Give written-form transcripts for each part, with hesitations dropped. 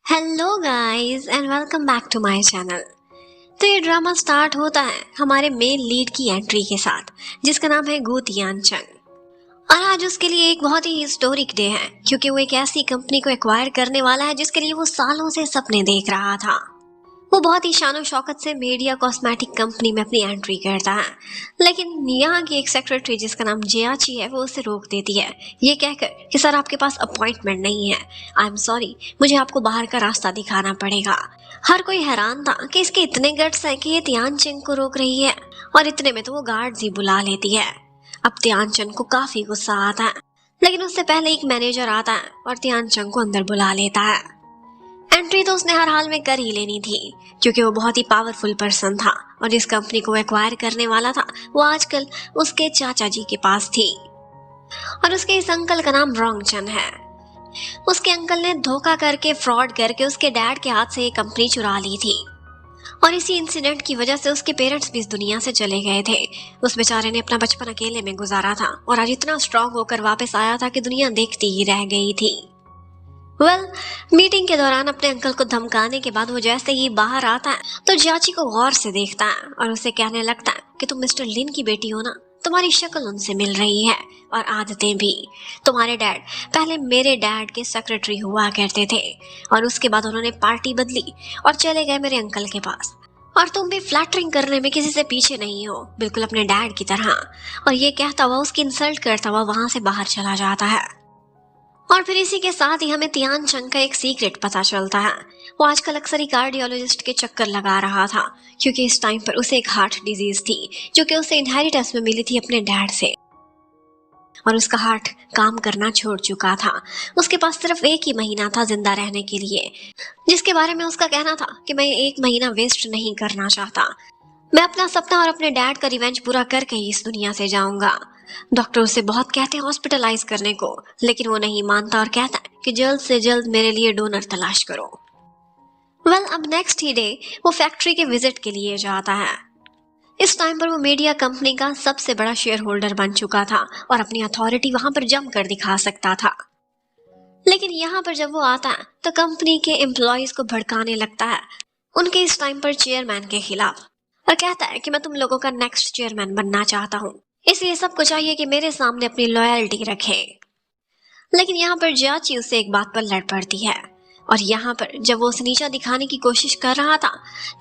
Hello guys and welcome back to my channel. तो ये drama start होता है हमारे मेन लीड की एंट्री के साथ, जिसका नाम है गो तियानचंग। और आज उसके लिए एक बहुत ही हिस्टोरिक डे है, क्योंकि वो एक ऐसी कंपनी को एक्वायर करने वाला है जिसके लिए वो सालों से सपने देख रहा था। वो बहुत ही शानो शौकत से मीडिया कॉस्मेटिक कंपनी में अपनी एंट्री करता है, लेकिन यहाँ की एक सेक्रेटरी जिसका नाम जियाची है वो उसे रोक देती है, ये कहकर कि सर आपके पास अपॉइंटमेंट नहीं है, आई एम सॉरी, मुझे आपको बाहर का रास्ता दिखाना पड़ेगा। हर कोई हैरान था कि इसके इतने गट्स हैं कि ये तियानचंग को रोक रही है, और इतने में तो वो गार्ड्स ही बुला लेती है। अब तियानचंग को काफी गुस्सा आता है, लेकिन उससे पहले एक मैनेजर आता है और तियानचंग को अंदर बुला लेता है। एंट्री तो उसने हर हाल में कर ही लेनी थी, क्योंकि वो बहुत ही पावरफुल पर्सन था और जिस कंपनी को एक्वायर करने वाला था वो आजकल उसके चाचा जी के पास थी। और उसके इस अंकल का नाम रोंगचन है। उसके अंकल ने धोखा करके फ्रॉड करके उसके डैड के हाथ से ये कंपनी चुरा ली थी, और इसी इंसिडेंट की वजह से उसके पेरेंट्स भी इस दुनिया से चले गए थे। उस बेचारे ने अपना बचपन अकेले में गुजारा था और आज इतना स्ट्रांग होकर वापस आया था कि दुनिया देखती ही रह गई थी। मीटिंग के दौरान अपने अंकल को धमकाने के बाद वो जैसे ही बाहर आता है तो जियाची को गौर से देखता है और उसे कहने लगता है कि तुम मिस्टर लिन की बेटी हो ना, तुम्हारी शक्ल उनसे मिल रही है और आदतें भी। तुम्हारे डैड पहले मेरे डैड के सेक्रेटरी हुआ करते थे और उसके बाद उन्होंने पार्टी बदली और चले गए मेरे अंकल के पास, और तुम भी फ्लैटरिंग करने में किसी से पीछे नहीं हो, बिल्कुल अपने डैड की तरह। और ये कहता हुआ उसकी इंसल्ट करता हुआ वहां से बाहर चला जाता है। और फिर इसी के साथ ही हमें तियानचंग का एक सीक्रेट पता चलता है। वो आजकल अक्सर ही कार्डियोलॉजिस्ट के चक्कर लगा रहा था, क्योंकि इस टाइम पर उसे एक हार्ट डिजीज थी जो कि उसे इनहेरिटेंस में मिली थी अपने डैड से, और उसका हार्ट काम करना छोड़ चुका था। उसके पास सिर्फ एक ही महीना था जिंदा रहने के लिए, जिसके बारे में उसका कहना था कि मैं एक महीना वेस्ट नहीं करना चाहता, मैं अपना सपना और अपने डैड का रिवेंज पूरा करके ही इस दुनिया से जाऊंगा। डॉक्टर उसे बहुत कहते हैं हॉस्पिटलाइज करने को, लेकिन वो नहीं मानता और कहता है कि जल्द से जल्द मेरे लिए डोनर तलाश करो। अब नेक्स्ट ही डे वो फैक्ट्री के विजिट के लिए जाता है। इस टाइम पर वो मीडिया कंपनी का सबसे बड़ा शेयर होल्डर बन चुका था और अपनी अथॉरिटी वहां पर जमकर दिखा सकता था। लेकिन यहाँ पर जब वो आता है तो कंपनी के एम्प्लॉयज को भड़काने लगता है उनके इस टाइम पर चेयरमैन के खिलाफ, और कहता है कि मैं तुम लोगों का नेक्स्ट चेयरमैन बनना चाहता हूँ, इसलिए सबको चाहिए कि मेरे सामने अपनी लॉयल्टी रखे। लेकिन यहाँ पर जियाची उससे एक बात पर लड़ पड़ती है, और यहाँ पर जब वो उसे नीचा दिखाने की कोशिश कर रहा था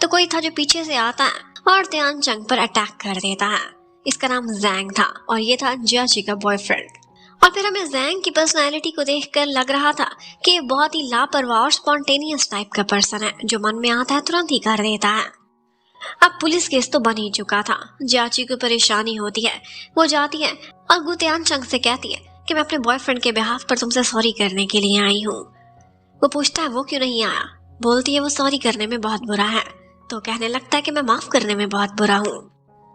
तो कोई था जो पीछे से आता है और तियानचंग पर अटैक कर देता है। इसका नाम जैंग था और ये था जियाची का बॉयफ्रेंड। और फिर हमें जैंग की पर्सनैलिटी को देखकर लग रहा था कि ये बहुत ही लापरवाह और स्पॉन्टेनियस टाइप का पर्सन है, जो मन में आता है तुरंत ही कर देता है। अब पुलिस केस तो बन ही चुका था, जियाची को परेशानी होती है, वो जाती है और गो तियानचंग से कहती है कि मैं अपने बॉयफ्रेंड के बिहाफ पर तुमसे सॉरी करने के लिए आई हूँ। वो पूछता है वो क्यों नहीं आया, बोलती है वो सॉरी करने में बहुत बुरा है, तो कहने लगता है कि मैं माफ करने में बहुत बुरा हूँ,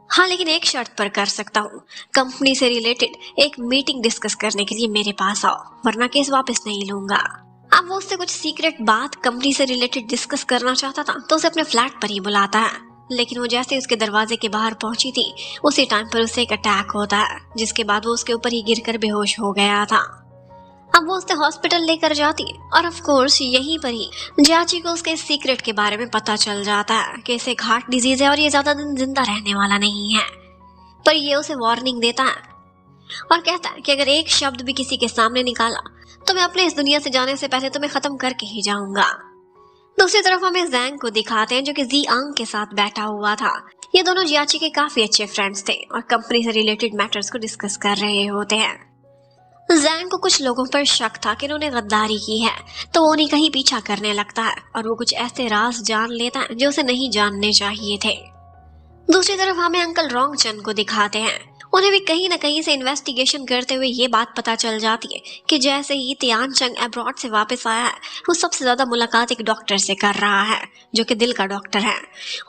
हाँ लेकिन एक शर्त पर कर सकता हूँ, कंपनी से रिलेटेड एक मीटिंग डिस्कस करने के लिए मेरे पास आओ, वरना केस वापस नहीं लूंगा। अब वो उससे कुछ सीक्रेट बात कंपनी से रिलेटेड डिस्कस करना चाहता था तो उसे अपने फ्लैट पर ही बुलाता है, लेकिन वो जैसे उसके दरवाजे के बाहर पहुंची थी उसी टाइम पर उसे एक अटैक होता है, जिसके बाद वो उसके ऊपर ही गिरकर बेहोश हो गया था। अब वो उसे हॉस्पिटल लेकर जाती है और ऑफ कोर्स यहीं पर ही जियाची को उसके सीक्रेट के बारे में पता चल जाता है कि इसे एक हार्ट डिजीज है और ये ज्यादा दिन जिंदा रहने वाला नहीं है। पर ये उसे वार्निंग देता है और कहता है कि अगर एक शब्द भी किसी के सामने निकाला तो मैं अपने इस दुनिया से जाने से पहले तुम्हें खत्म करके ही जाऊंगा। दूसरी तरफ हमें जैंग को दिखाते हैं जो कि जी आंग के साथ बैठा हुआ था। ये दोनों जियाची के काफी अच्छे फ्रेंड्स थे और कंपनी से रिलेटेड मैटर्स को डिस्कस कर रहे होते हैं। जैंग को कुछ लोगों पर शक था कि उन्होंने गद्दारी की है, तो वो उन्हीं का ही पीछा करने लगता है और वो कुछ ऐसे राज जान लेता है जो उसे नहीं जानने चाहिए थे। दूसरी तरफ हमें अंकल रोंगचन को दिखाते हैं, उन्हें भी कहीं न कहीं से इन्वेस्टिगेशन करते हुए ये बात पता चल जाती है कि जैसे ही तियानचंग अब्रॉड से वापस आया है वो सबसे ज्यादा मुलाकात एक डॉक्टर से कर रहा है जो कि दिल का डॉक्टर है,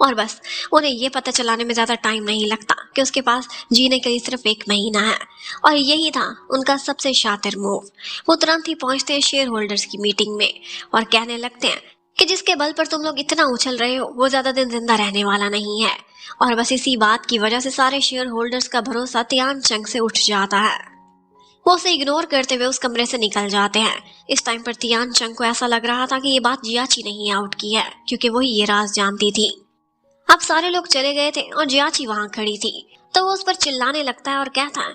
और बस उन्हें ये पता चलाने में ज्यादा टाइम नहीं लगता कि उसके पास जीने के लिए सिर्फ एक महीना है। और यही था उनका सबसे शातिर मूव। वो तुरंत ही पहुंचते हैं शेयर होल्डर्स की मीटिंग में और कहने लगते हैं कि जिसके बल पर तुम लोग इतना उछल रहे हो वो ज्यादा दिन जिंदा रहने वाला नहीं है, और बस इसी बात की वजह से सारे शेयर होल्डर्स का भरोसा तियानचंग से उठ जाता है। वो उसे इग्नोर करते हुए उस कमरे से निकल जाते हैं। इस टाइम पर तियान चंग को ऐसा लग रहा था कि ये बात जियाची नहीं आउट की है, क्योंकि वही ये राज जानती थी। अब सारे लोग चले गए थे और जियाची वहां खड़ी थी, तो वो उस पर चिल्लाने लगता है और कहता है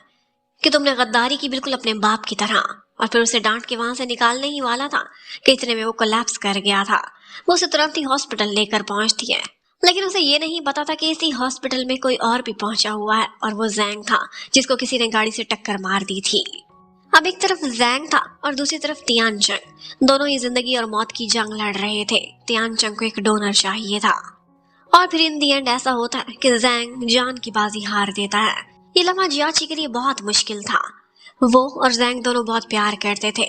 कि तुमने गद्दारी की, बिल्कुल अपने बाप की तरह। और फिर उसे डांट के वहां से निकालने ही वाला था कि इतने में वो कोलैप्स कर गया था। वो उसे तुरंत ही हॉस्पिटल लेकर पहुंचती है, लेकिन उसे ये नहीं पता था कि इसी हॉस्पिटल में कोई और भी पहुंचा हुआ है, और वो जैंग था जिसको किसी ने गाड़ी से टक्कर मार दी थी। अब एक तरफ जैंग था और दूसरी तरफ तियान चंग। दोनों ही जिंदगी और मौत की जंग लड़ रहे थे। तियान चंग को एक डोनर चाहिए था, और फिर इन दी एंड ऐसा होता है कि जैंग जान की बाजी हार देता है। ये लम्हा जियाची के लिए बहुत मुश्किल था। वो और जैंग दोनों बहुत प्यार करते थे।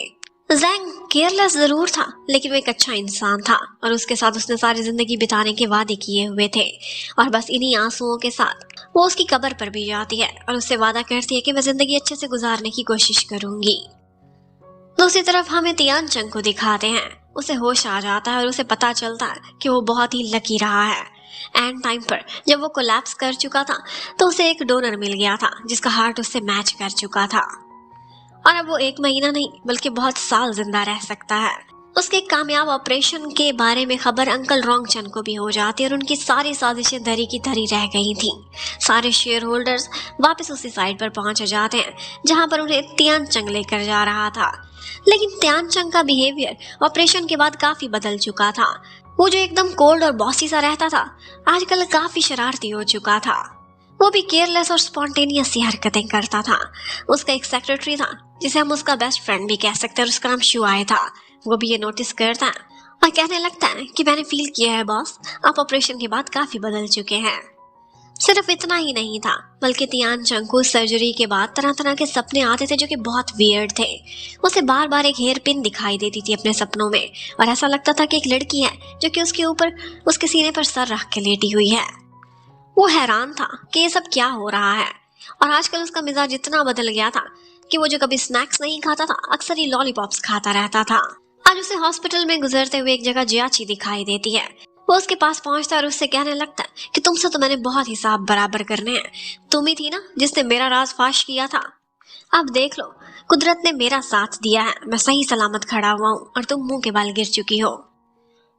जैंग केयरलेस जरूर था, लेकिन वो एक अच्छा इंसान था, और उसके साथ उसने सारी जिंदगी बिताने के वादे किए हुए थे। और बस इन्हीं आंसुओं के साथ वो उसकी कब्र पर भी जाती है और उससे वादा करती है कि मैं जिंदगी अच्छे से गुजारने की कोशिश करूंगी। दूसरी तरफ हमें तियान चंग को दिखाते हैं। उसे होश आ जाता है और उसे पता चलता है कि वो बहुत ही लकी रहा है। एंड टाइम पर जब वो कोलैप्स कर चुका था, तो उसे एक डोनर मिल गया था जिसका हार्ट उससे मैच कर चुका था, और अब वो 1 महीना नहीं बल्कि बहुत साल जिंदा रह सकता है। उसके कामयाब ऑपरेशन के बारे में खबर अंकल रोंगचन को भी हो जाती है, और उनकी सारी साजिशें धरी की धरी रह गई थी। सारे शेयर होल्डर्स वापस उसी साइड पर पहुंच जाते हैं जहां पर उन्हें तियान चंग लेकर जा रहा था। लेकिन तियान चंग का बिहेवियर ऑपरेशन के बाद काफी बदल चुका था। वो जो एकदम कोल्ड और बॉसी सा रहता था, आजकल काफी शरारती हो चुका था। वो भी केयरलेस और स्पॉन्टेनियस सी हरकतें करता था। उसका एक सेक्रेटरी था जिसे हम उसका बेस्ट फ्रेंड भी कह सकते हैं, और उसका नाम शुआई था। वो भी ये नोटिस करता है और कहने लगता है कि मैंने फील किया है बॉस, आप ऑपरेशन के बाद काफी बदल चुके हैं। सिर्फ इतना ही नहीं था, बल्कि तियान चंग को सर्जरी के बाद तरह तरह के सपने आते थे जो कि बहुत वियर्ड थे। उसे बार बार एक हेयर पिन दिखाई देती थी अपने सपनों में, और ऐसा लगता था कि एक लड़की है जो कि उसके ऊपर उसके सीने पर सर रख के लेटी हुई है। वो हैरान था कि ये सब क्या हो रहा है, और आजकल उसका मिजाज इतना बदल गया था कि वो जो कभी स्नैक्स नहीं खाता था, अक्सर ही लॉलीपॉप्स खाता रहता था। आज उसे हॉस्पिटल में गुजरते हुए एक जगह जियाची दिखाई देती है। वो उसके पास पहुंचता है और उससे कहने लगता है कि तुमसे तो मैंने बहुत हिसाब बराबर करने हैं। तुम ही थी ना जिसने मेरा राज फाश किया था। अब देख लो, कुदरत ने मेरा साथ दिया है, मैं सही सलामत खड़ा हुआ हूँ और तुम मुंह के बल गिर चुकी हो।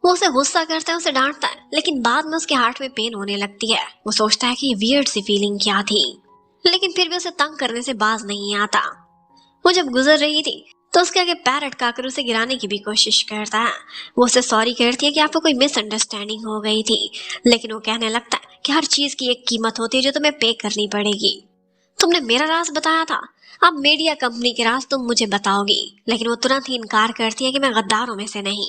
वो उसे गुस्सा करता है, उसे डांटता है, लेकिन बाद में उसके हार्ट में पेन होने लगती है। वो सोचता है कि ये वियर्ड सी फीलिंग क्या थी, लेकिन फिर भी उसे तंग करने से बाज नहीं आता। वो जब गुजर रही थी तो उसके आगे पैर अटकाकर उसे गिराने की भी कोशिश करता है। वो उसे सॉरी कहती है कि आपको कोई मिसअंडरस्टैंडिंग हो गई थी, लेकिन वो कहने लगता है कि हर चीज की एक कीमत होती है जो तुम्हें पे करनी पड़ेगी। तुमने मेरा राज बताया था, अब मीडिया कंपनी के राज तुम मुझे बताओगी। लेकिन वो तुरंत ही इनकार करती है कि मैं गद्दारों में से नहीं।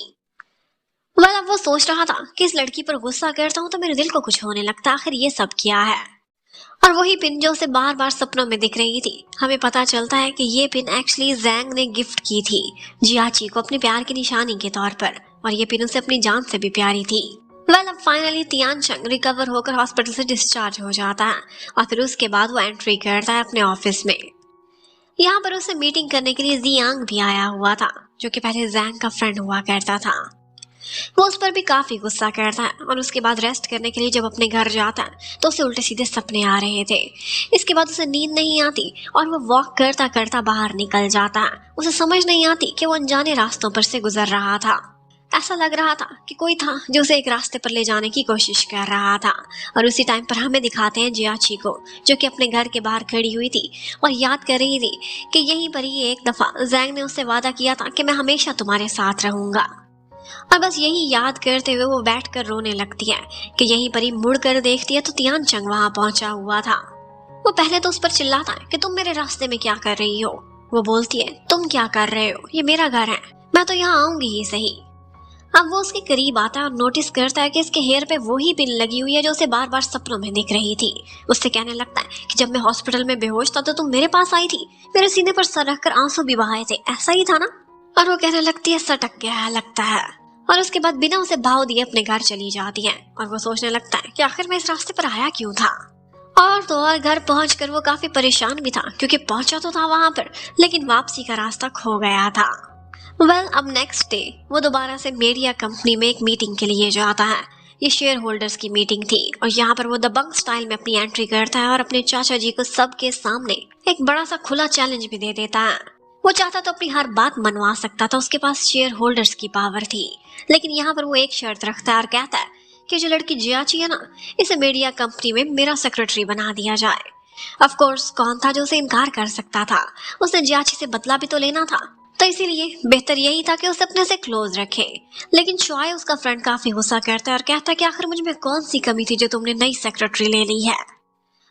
अब वो सोच रहा था कि इस लड़की पर गुस्सा करता हूँ तो मेरे दिल को कुछ होने लगता, आखिर ये सब क्या है। और वही पिन जो उसे बार बार सपनों में दिख रही थी, हमें पता चलता है कि ये पिन एक्चुअली जैंग ने गिफ्ट की थी जियाची को अपने प्यार की निशानी के तौर पर, और ये पिन उसे अपनी जान से भी प्यारी थी। अब फाइनली तियान चंग रिकवर होकर हॉस्पिटल से डिस्चार्ज हो जाता है, और फिर उसके बाद वो एंट्री करता है अपने ऑफिस में। यहाँ पर उसे मीटिंग करने के लिए जियांग भी आया हुआ था, जो कि पहले जैंग का फ्रेंड हुआ करता था। वो उस पर भी काफी गुस्सा करता है, और उसके बाद रेस्ट करने के लिए जब अपने घर जाता है तो उसे उल्टे सीधे सपने आ रहे थे। इसके बाद उसे नींद नहीं आती और वो वॉक करता करता बाहर निकल जाता है। उसे समझ नहीं आती कि वो अनजाने रास्तों पर से गुजर रहा था। ऐसा लग रहा था कि कोई था जो उसे एक रास्ते पर ले जाने की कोशिश कर रहा था। और उसी टाइम पर हमें दिखाते हैं जियाची को, जो कि अपने घर के बाहर खड़ी हुई थी और याद कर रही थी कि यहीं पर ही एक दफा जैंग ने उससे वादा किया था कि मैं हमेशा तुम्हारे साथ रहूंगा। और बस यही याद करते हुए वो बैठकर रोने लगती है कि यहीं पर ही मुड़ कर देखती है तो तियान चंग वहां पहुंचा हुआ था। वो पहले तो उस पर चिल्लाता है कि तुम मेरे रास्ते में क्या कर रही हो। वो बोलती है, तुम क्या कर रहे हो, ये मेरा घर है, मैं तो यहाँ आऊंगी ही सही। अब वो उसके करीब आता है और नोटिस करता है कि इसके हेयर पे वही पिन लगी हुई है जो उसे बार बार सपनों में दिख रही थी। उससे कहने लगता है कि जब मैं हॉस्पिटल में बेहोश था तो तुम मेरे पास आई थी, मेरे सीने पर सर रखकर आंसू भी बहाए थे, ऐसा ही था ना। और वो कहने लगती है, सटक गया है लगता है। और उसके बाद बिना उसे भाव दिए अपने घर चली जाती है। और वो सोचने लगता है कि आखिर मैं इस रास्ते पर आया क्यों था। और तो और घर पहुंचकर वो काफी परेशान भी था, क्योंकि पहुंचा तो था वहां पर, लेकिन वापसी का रास्ता खो गया था। अब नेक्स्ट डे वो दोबारा से मीडिया कंपनी में एक मीटिंग के लिए जाता है। ये शेयर होल्डर्स की मीटिंग थी और यहाँ पर वो दबंग स्टाइल में अपनी एंट्री करता है और अपने चाचा जी को सबके सामने एक बड़ा सा खुला चैलेंज भी दे देता है। वो चाहता तो अपनी हर बात मनवा सकता था, उसके पास शेयर होल्डर्स की पावर थी, लेकिन यहाँ पर वो एक शर्त रखता है और कहता है कि जो लड़की जियाची है ना, इसे मीडिया कंपनी में मेरा सेक्रेटरी बना दिया जाए। ऑफ कोर्स कौन था जो उसे इनकार कर सकता था, उसने जियाची से बदला भी तो लेना था, तो इसीलिए बेहतर यही था कि उसे अपने से क्लोज रखे। लेकिन शॉय उसका फ्रेंड काफी गुस्सा करता है और कहता है कि आखिर मुझ में कौन सी कमी थी जो तुमने नई सेक्रेटरी ले ली है।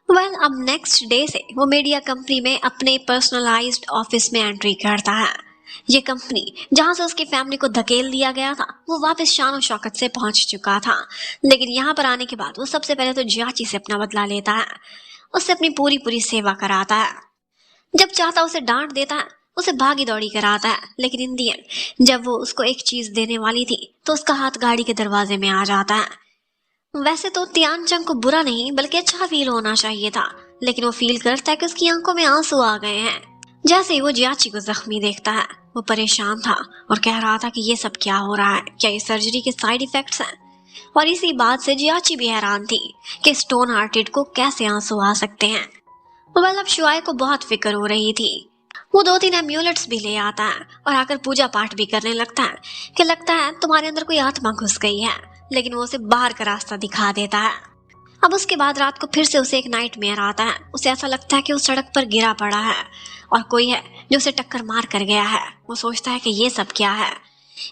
वेल, अब नेक्स्ट डे से वो मीडिया कंपनी में अपने पर्सनलाइज्ड ऑफिस में एंट्री करता है। ये कंपनी जहां से उसकी फैमिली को धकेल दिया गया था, वो वापस शान शौकत से पहुंच चुका था। लेकिन यहाँ पर आने के बाद वो सबसे पहले तो जियाची से अपना बदला लेता है, उससे अपनी पूरी सेवा कराता है। जब चाहता उसे डांट देता है, उसे भागी दौड़ी कराता है, लेकिन इन दी एंड जब वो उसको एक चीज देने वाली थी तो उसका हाथ गाड़ी के दरवाजे में आ जाता है। वैसे तो तियान चंग को बुरा नहीं बल्कि अच्छा फील होना चाहिए था, लेकिन वो फील करता है कि उसकी आंखों में आंसू आ गए हैं। जैसे ही वो जियाची को जख्मी देखता है, वो परेशान था और कह रहा था कि ये सब क्या हो रहा है, क्या ये सर्जरी के साइड इफेक्ट्स हैं। और इसी बात से जियाची भी हैरान थी कि स्टोन हार्टेड को कैसे आंसू आ सकते हैं। वेल, अब शुआई को बहुत फिक्र हो रही थी। वो 2-3 एम्यूलेट्स भी ले आता है और आकर पूजा पाठ भी करने लगता है कि लगता है तुम्हारे अंदर कोई आत्मा घुस गई है, लेकिन वो उसे बाहर का रास्ता दिखा देता है। अब उसके बाद रात को फिर से उसे एक नाइटमेयर आता है। उसे ऐसा लगता है कि वो सड़क पर गिरा पड़ा है और कोई है जो उसे टक्कर मार कर गया है। वो सोचता है कि ये सब क्या है।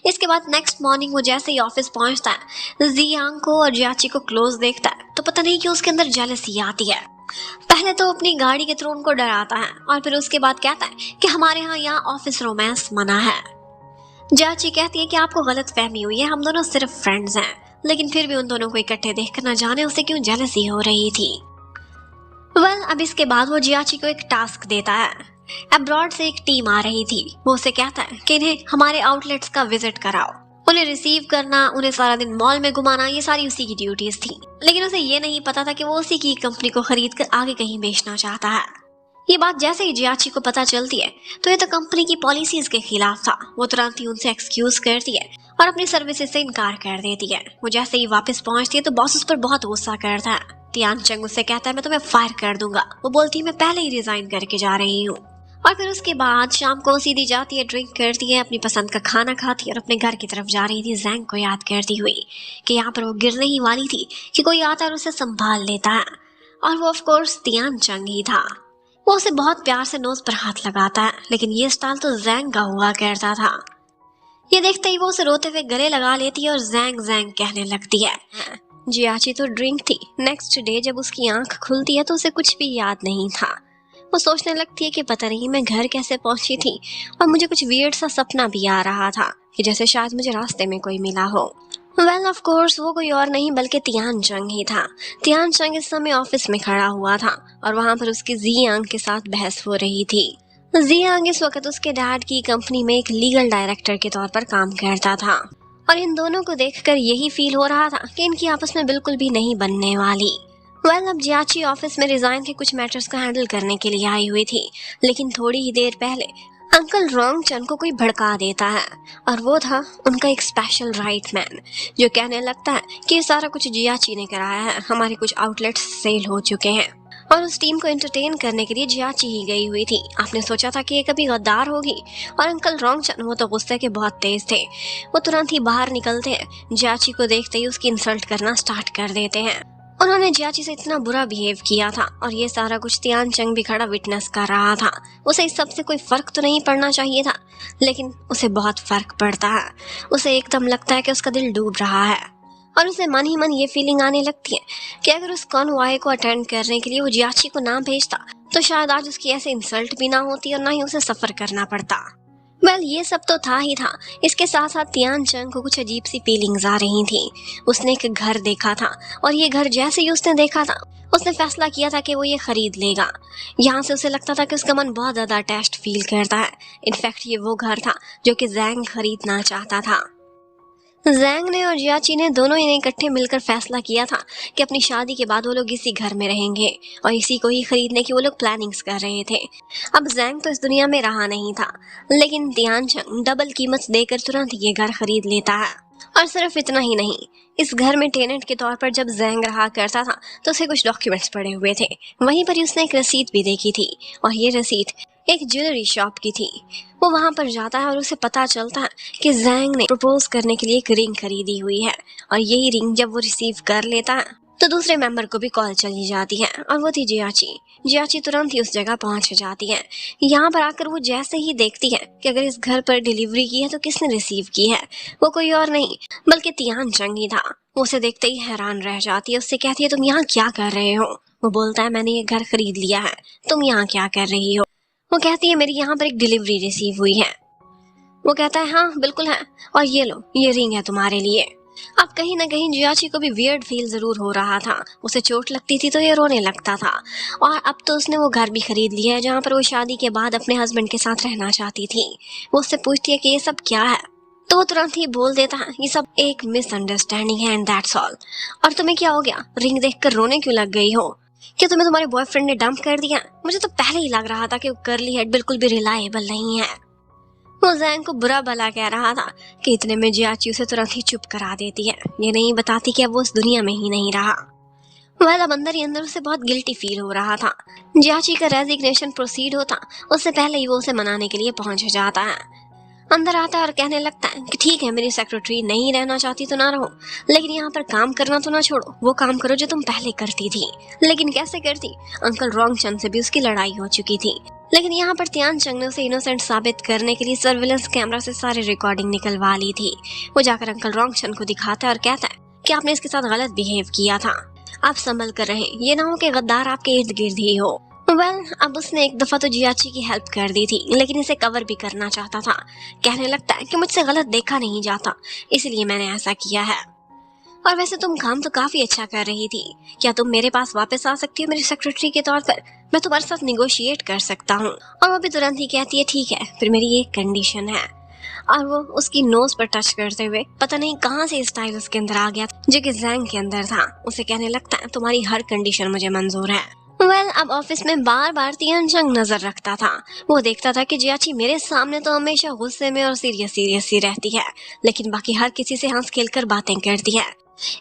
इसके बाद नेक्स्ट मॉर्निंग वो जैसे ही ऑफिस पहुंचता है, जियांग को और जियाची को क्लोज देखता है तो पता नहीं क्यों उसके अंदर जेलसी आती है। पहले तो अपनी गाड़ी के थ्रू उनको डराता है और फिर उसके बाद कहता है कि हमारे यहाँ ऑफिस रोमांस मना है। जियाची कहती है कि आपको गलत फहमी हुई है, हम दोनों सिर्फ फ्रेंड्स हैं, लेकिन फिर भी उन दोनों को इकट्ठे देखकर न जाने उसे क्यों जेलसी हो रही थी। वेल, अब इसके बाद वो जियाची को एक टास्क देता है। अब्रॉड से एक टीम आ रही थी। वो उसे कहता है कि इन्हें हमारे आउटलेट्स का विजिट कराओ, उन्हें रिसीव करना, उन्हें सारा दिन मॉल में घुमाना, ये सारी उसी की ड्यूटीज थी। लेकिन उसे ये नहीं पता था कि वो उसी की कंपनी को खरीद कर आगे कहीं बेचना चाहता है। ये बात जैसे ही जियाची को पता चलती है तो ये तो कंपनी की पॉलिसीज के खिलाफ था। वो तुरंत ही उनसे एक्सक्यूज करती है और अपनी सर्विसेज से इनकार कर देती है। वो जैसे ही वापस पहुंचती है तो बॉस उस पर बहुत गुस्सा करता है। तियान चंग उससे कहता है मैं तुम्हें फायर कर दूंगा। वो बोलती है मैं पहले ही रिजाइन करके जा रही हूँ। और फिर उसके बाद शाम को सीधी जाती है, ड्रिंक करती है, अपनी पसंद का खाना खाती है और अपने घर की तरफ जा रही थी, जैंग को याद करती हुई कि यहाँ पर वो गिरने ही वाली थी कि कोई आता और उसे संभाल लेता है। और वो ऑफ कोर्स तियान चंग ही था। वो उसे बहुत प्यार से नोज पर हाथ लगाता है, लेकिन ये स्टाइल तो जैंग का हुआ करता था। ये देखते ही वो उसे रोते हुए गले लगा लेती है और जैंग जैंग कहने लगती है। जियाची तो ड्रिंक थी। नेक्स्ट डे जब उसकी आंख खुलती है तो उसे कुछ भी याद नहीं था। वो सोचने लगती है कि पता नहीं मैं घर कैसे पहुंची थी और मुझे कुछ वियर्ड सा सपना भी आ रहा था कि जैसे शायद मुझे रास्ते में कोई मिला हो। वेल, ऑफ कोर्स वो कोई और नहीं बल्कि तियान चंग ही था। तियान चंग इस समय ऑफिस में खड़ा हुआ था और वहां पर उसकी जियांग के साथ बहस हो रही थी। जियांग इस वक्त उसके डैड की कंपनी में एक लीगल डायरेक्टर के तौर पर काम करता था और इन दोनों को देखकर यही फील हो रहा था कि इनकी आपस में बिल्कुल भी नहीं बनने वाली। वेल, अब जियाची ऑफिस में रिजाइन के कुछ मैटर्स को हैंडल करने के लिए आई हुई थी, लेकिन थोड़ी ही देर पहले अंकल रोंग चन को कोई भड़का देता है और वो था उनका एक स्पेशल राइट मैन जो कहने लगता है कि ये सारा कुछ जियाची ने कराया है, हमारे कुछ आउटलेट्स सेल हो चुके हैं। और उस टीम को एंटरटेन करने के लिए जियाची ही गई हुई थी। आपने सोचा था कि ये कभी गद्दार होगी। और अंकल रोंग चन वो तो गुस्से के बहुत तेज थे। वो तुरंत ही बाहर निकलते हैं, जियाची को देखते ही उसकी इंसल्ट करना स्टार्ट कर देते हैं। उन्होंने जियाची से इतना बुरा बिहेव किया था और ये सारा कुछ तियान चंग भी खड़ा विटनेस कर रहा था। उसे इस सब से कोई फर्क तो नहीं पड़ना चाहिए था, लेकिन उसे बहुत फर्क पड़ता है। उसे एकदम लगता है कि उसका दिल डूब रहा है और उसे मन ही मन ये फीलिंग आने लगती है कि अगर उस कॉन्वॉय को अटेंड करने के लिए वो जियाची को ना भेजता तो शायद आज उसकी ऐसे इंसल्ट भी ना होती और ना ही उसे सफर करना पड़ता। वेल, ये सब तो था ही था। इसके साथ साथ तियान चंग को कुछ अजीब सी फीलिंग्स आ रही थी। उसने एक घर देखा था और ये घर जैसे ही उसने देखा था उसने फैसला किया था कि वो ये खरीद लेगा। यहाँ से उसे लगता था कि उसका मन बहुत ज्यादा अटैच्ड फील करता है। इनफैक्ट ये वो घर था जो कि जैंग खरीदना चाहता था। जैंग ने और जियाची ने दोनों ही ने इकट्ठे मिलकर फैसला किया था कि अपनी शादी के बाद वो लोग इसी घर में रहेंगे और इसी को ही खरीदने की वो लोग प्लानिंग्स कर रहे थे। अब जैंग तो इस दुनिया में रहा नहीं था, लेकिन तियान चंग डबल कीमत देकर तुरंत ये घर खरीद लेता है और सिर्फ इतना ही नहीं, इस घर में टेनेंट के तौर पर जब जैंग रहा करता था तो उसे कुछ डॉक्यूमेंट्स पड़े हुए थे। वहीं पर ही उसने एक रसीद भी देखी थी और ये रसीद एक ज्वेलरी शॉप की थी। वो वहां पर जाता है और उसे पता चलता है कि जैंग ने प्रपोज करने के लिए एक रिंग खरीदी हुई है और यही रिंग जब वो रिसीव कर लेता है तो दूसरे मेंबर को भी कॉल चली जाती है और वो थी जियाची। जियाची तुरंत ही उस जगह पहुंच जाती है। यहाँ पर आकर वो जैसे ही देखती है कि अगर इस घर पर डिलीवरी की है तो किसने रिसीव की है, वो कोई और नहीं बल्कि तियान चंग ही था। वो उसे देखते ही हैरान रह जाती है। उससे कहती है तुम यहाँ क्या कर रहे हो? वो बोलता है मैंने ये घर खरीद लिया है, तुम यहाँ क्या कर रही हो? वो कहती है मेरी यहाँ पर एक डिलीवरी रिसीव हुई है। वो कहता है हाँ बिल्कुल है, और ये लो ये रिंग है तुम्हारे लिए। अब कहीं ना कहीं जियाची को भी वियर्ड फील जरूर हो रहा था। उसे चोट लगती थी तो ये रोने लगता था और अब तो उसने वो घर भी खरीद लिया है जहाँ पर वो शादी के बाद अपने हस्बैंड के साथ रहना चाहती थी। वो उससे पूछती है कि ये सब क्या है तो वो तुरंत ही बोल देता है ये सब एक मिसअंडरस्टैंडिंग है एंड दैट्स ऑल। और तुम्हें क्या हो गया? रिंग देखकर रोने क्यों लग गई हो? क्या तुम्हें तुम्हारे बॉयफ्रेंड ने डंप कर दिया? मुझे तो पहले ही लग रहा था कि वो कर्ली हेड बिल्कुल भी रिलायबल नहीं है। वो जैंग को बुरा भला कह रहा था कि इतने में जियाची उसे तुरंत ही चुप करा देती है। ये नहीं बताती कि अब वो उस दुनिया में ही नहीं रहा। वह अब अंदर ही अंदर उसे बहुत गिल्टी फील हो रहा था। जियाची का रेजिग्नेशन प्रोसीड होता उससे पहले ही वो उसे मनाने के लिए पहुंच जाता है। अंदर आता है और कहने लगता है कि ठीक है मेरी सेक्रेटरी नहीं रहना चाहती तो ना रहो, लेकिन यहाँ पर काम करना तो ना छोड़ो। वो काम करो जो तुम पहले करती थी। लेकिन कैसे करती? अंकल रोंगचंद से भी उसकी लड़ाई हो चुकी थी, लेकिन यहाँ पर तियान चंग ने उसे इनोसेंट साबित करने के लिए सर्विलेंस कैमरा से सारी रिकॉर्डिंग निकलवा ली थी। वो जाकर अंकल रोंगचंद को दिखाता है और कहता है कि आपने इसके साथ गलत बिहेव किया था, आप संभल कर रहें, ये ना हो कि गद्दार आपके इर्द गिर्द ही हो। अब उसने एक दफा तो जियाची की हेल्प कर दी थी लेकिन इसे कवर भी करना चाहता था। कहने लगता है कि मुझसे गलत देखा नहीं जाता इसलिए मैंने ऐसा किया है। और वैसे तुम काम तो काफी अच्छा कर रही थी, क्या तुम मेरे पास वापस आ सकती हो मेरी सेक्रेटरी के तौर पर? मैं तुम्हारे साथ निगोशिएट कर सकता हूँ। और वो भी तुरंत ही कहती है ठीक है, फिर मेरी एक कंडीशन है। और वो उसकी नोज पर टच करते हुए पता नहीं कहाँ से स्टाइल उसके अंदर आ गया जो कि जैंग के अंदर था। उसे कहने लगता है तुम्हारी हर कंडीशन मुझे मंजूर है। अब ऑफिस में बार बार तियान चंग नजर रखता था। वो देखता था कि जियाची मेरे सामने तो हमेशा गुस्से में और सीरियस सी रहती है, लेकिन बाकी हर किसी से हंस खेल कर बातें करती है।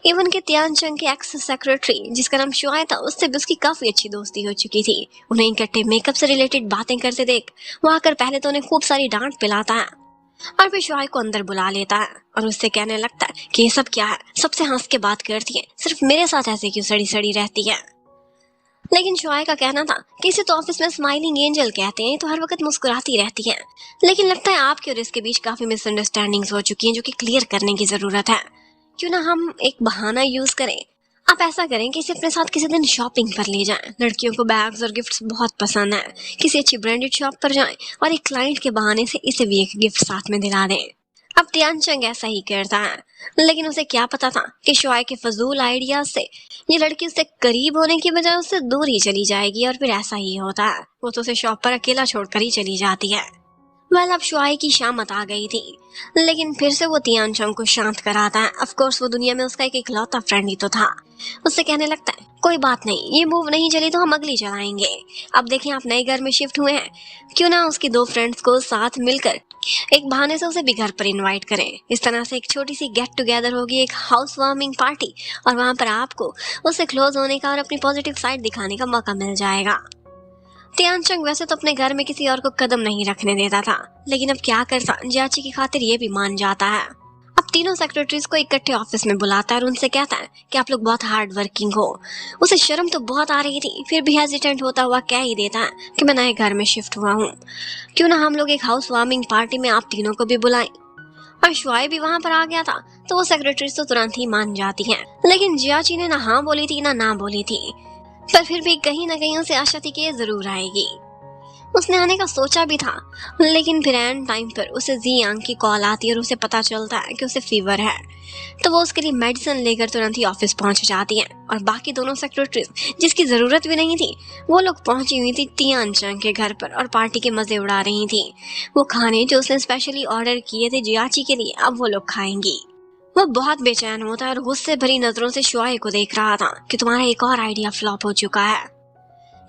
इवन के तियान चंग के एक्स सेक्रेटरी जिसका नाम शुआई था उससे भी उसकी काफी अच्छी दोस्ती हो चुकी थी। उन्हें इकट्ठे मेकअप से रिलेटेड बातें करते देख वो आकर पहले तो उन्हें खूब सारी डांट पिलाता है और फिर शुआई को अंदर बुला लेता है और उससे कहने लगता है कि ये सब क्या है, सबसे हंस के बात करती है, सिर्फ मेरे साथ ऐसे क्यों सड़ी सड़ी रहती है। लेकिन शुआई का कहना था कि इसे तो ऑफिस में स्माइलिंग एंजल कहते हैं, तो हर वक्त मुस्कुराती रहती है। लेकिन लगता है आपके और इसके बीच काफी मिसअंडरस्टैंडिंग्स हो चुकी हैं जो कि क्लियर करने की जरूरत है। क्यों ना हम एक बहाना यूज करें? आप ऐसा करें कि इसे अपने साथ किसी दिन शॉपिंग पर ले जाएं। लड़कियों को बैग्स और गिफ्ट्स बहुत पसंद है। किसी अच्छी ब्रांडेड शॉप पर जाएं और एक क्लाइंट के बहाने से इसे भी एक गिफ्ट साथ में दिला दें। अब तियान चंग ऐसा ही करता है, लेकिन उसे क्या पता था कि शुआई के फजूल आइडियाज से ये लड़की उससे करीब होने की बजाय उससे दूर ही चली जाएगी और फिर ऐसा ही होता है। वो तो उसे शॉप पर अकेला छोड़कर ही चली जाती है। अब शुआई की शामत आ गई थी, लेकिन फिर से वो तियान चंग को शांत कराता है। ऑफ कोर्स वो दुनिया में उसका एक इकलौता फ्रेंड ही तो था। उससे कहने लगता है कोई बात नहीं, ये मूव नहीं चली तो हम अगली चलाएंगे। अब देखें आप नए घर में शिफ्ट हुए हैं, क्यों ना उसकी दो फ्रेंड्स को साथ मिलकर एक बहाने से उसे भी घर पर इनवाइट करें। इस तरह से एक छोटी सी गेट टुगेदर होगी, एक हाउस वार्मिंग पार्टी, और वहां पर आपको उससे क्लोज होने का और अपनी पॉजिटिव साइड दिखाने का मौका मिल जाएगा। तियान चंग वैसे तो अपने घर में किसी और को कदम नहीं रखने देता था, लेकिन अब क्या करता, जियाची की खातिर ये भी मान जाता है। अब तीनों सेक्रेटरीज को इकट्ठे ऑफिस में बुलाता है और उनसे कहता है कि आप लोग बहुत हार्ड वर्किंग हो। उसे शर्म तो बहुत आ रही थी, फिर भी हेजिटेंट होता हुआ कह ही देता है कि मैं नए घर में शिफ्ट हुआ हूँ, क्यों ना हम लोग एक हाउस वार्मिंग पार्टी में आप तीनों को भी बुलाएं। और शुआई भी वहां पर आ गया था, तो वो सेक्रेटरीज तो तुरंत ही मान जाती हैं। लेकिन जियाची ने ना हाँ बोली थी ना बोली थी, पर फिर भी कहीं ना कहीं उसे आशा थी कि ये जरूर आएगी। उसने आने का सोचा भी था, लेकिन फिर एंड टाइम पर उसे जी यांग की कॉल आती है और उसे पता चलता है कि उसे फीवर है। तो वो उसके लिए मेडिसिन लेकर तुरंत ही ऑफिस पहुंच जाती हैं। और बाकी दोनों सेक्रेटरीज जिसकी जरूरत भी नहीं थी, वो लोग पहुंची हुई थी तियान चंग के घर पर और पार्टी के मजे उड़ा रही थी। वो खाने जो उसने स्पेशली ऑर्डर किए थे जियाची के लिए, अब वो लोग खाएंगी। वो बहुत बेचैन होता है और गुस्से भरी नजरों से शुआई को देख रहा था कि तुम्हारा एक और आइडिया फ्लॉप हो चुका है।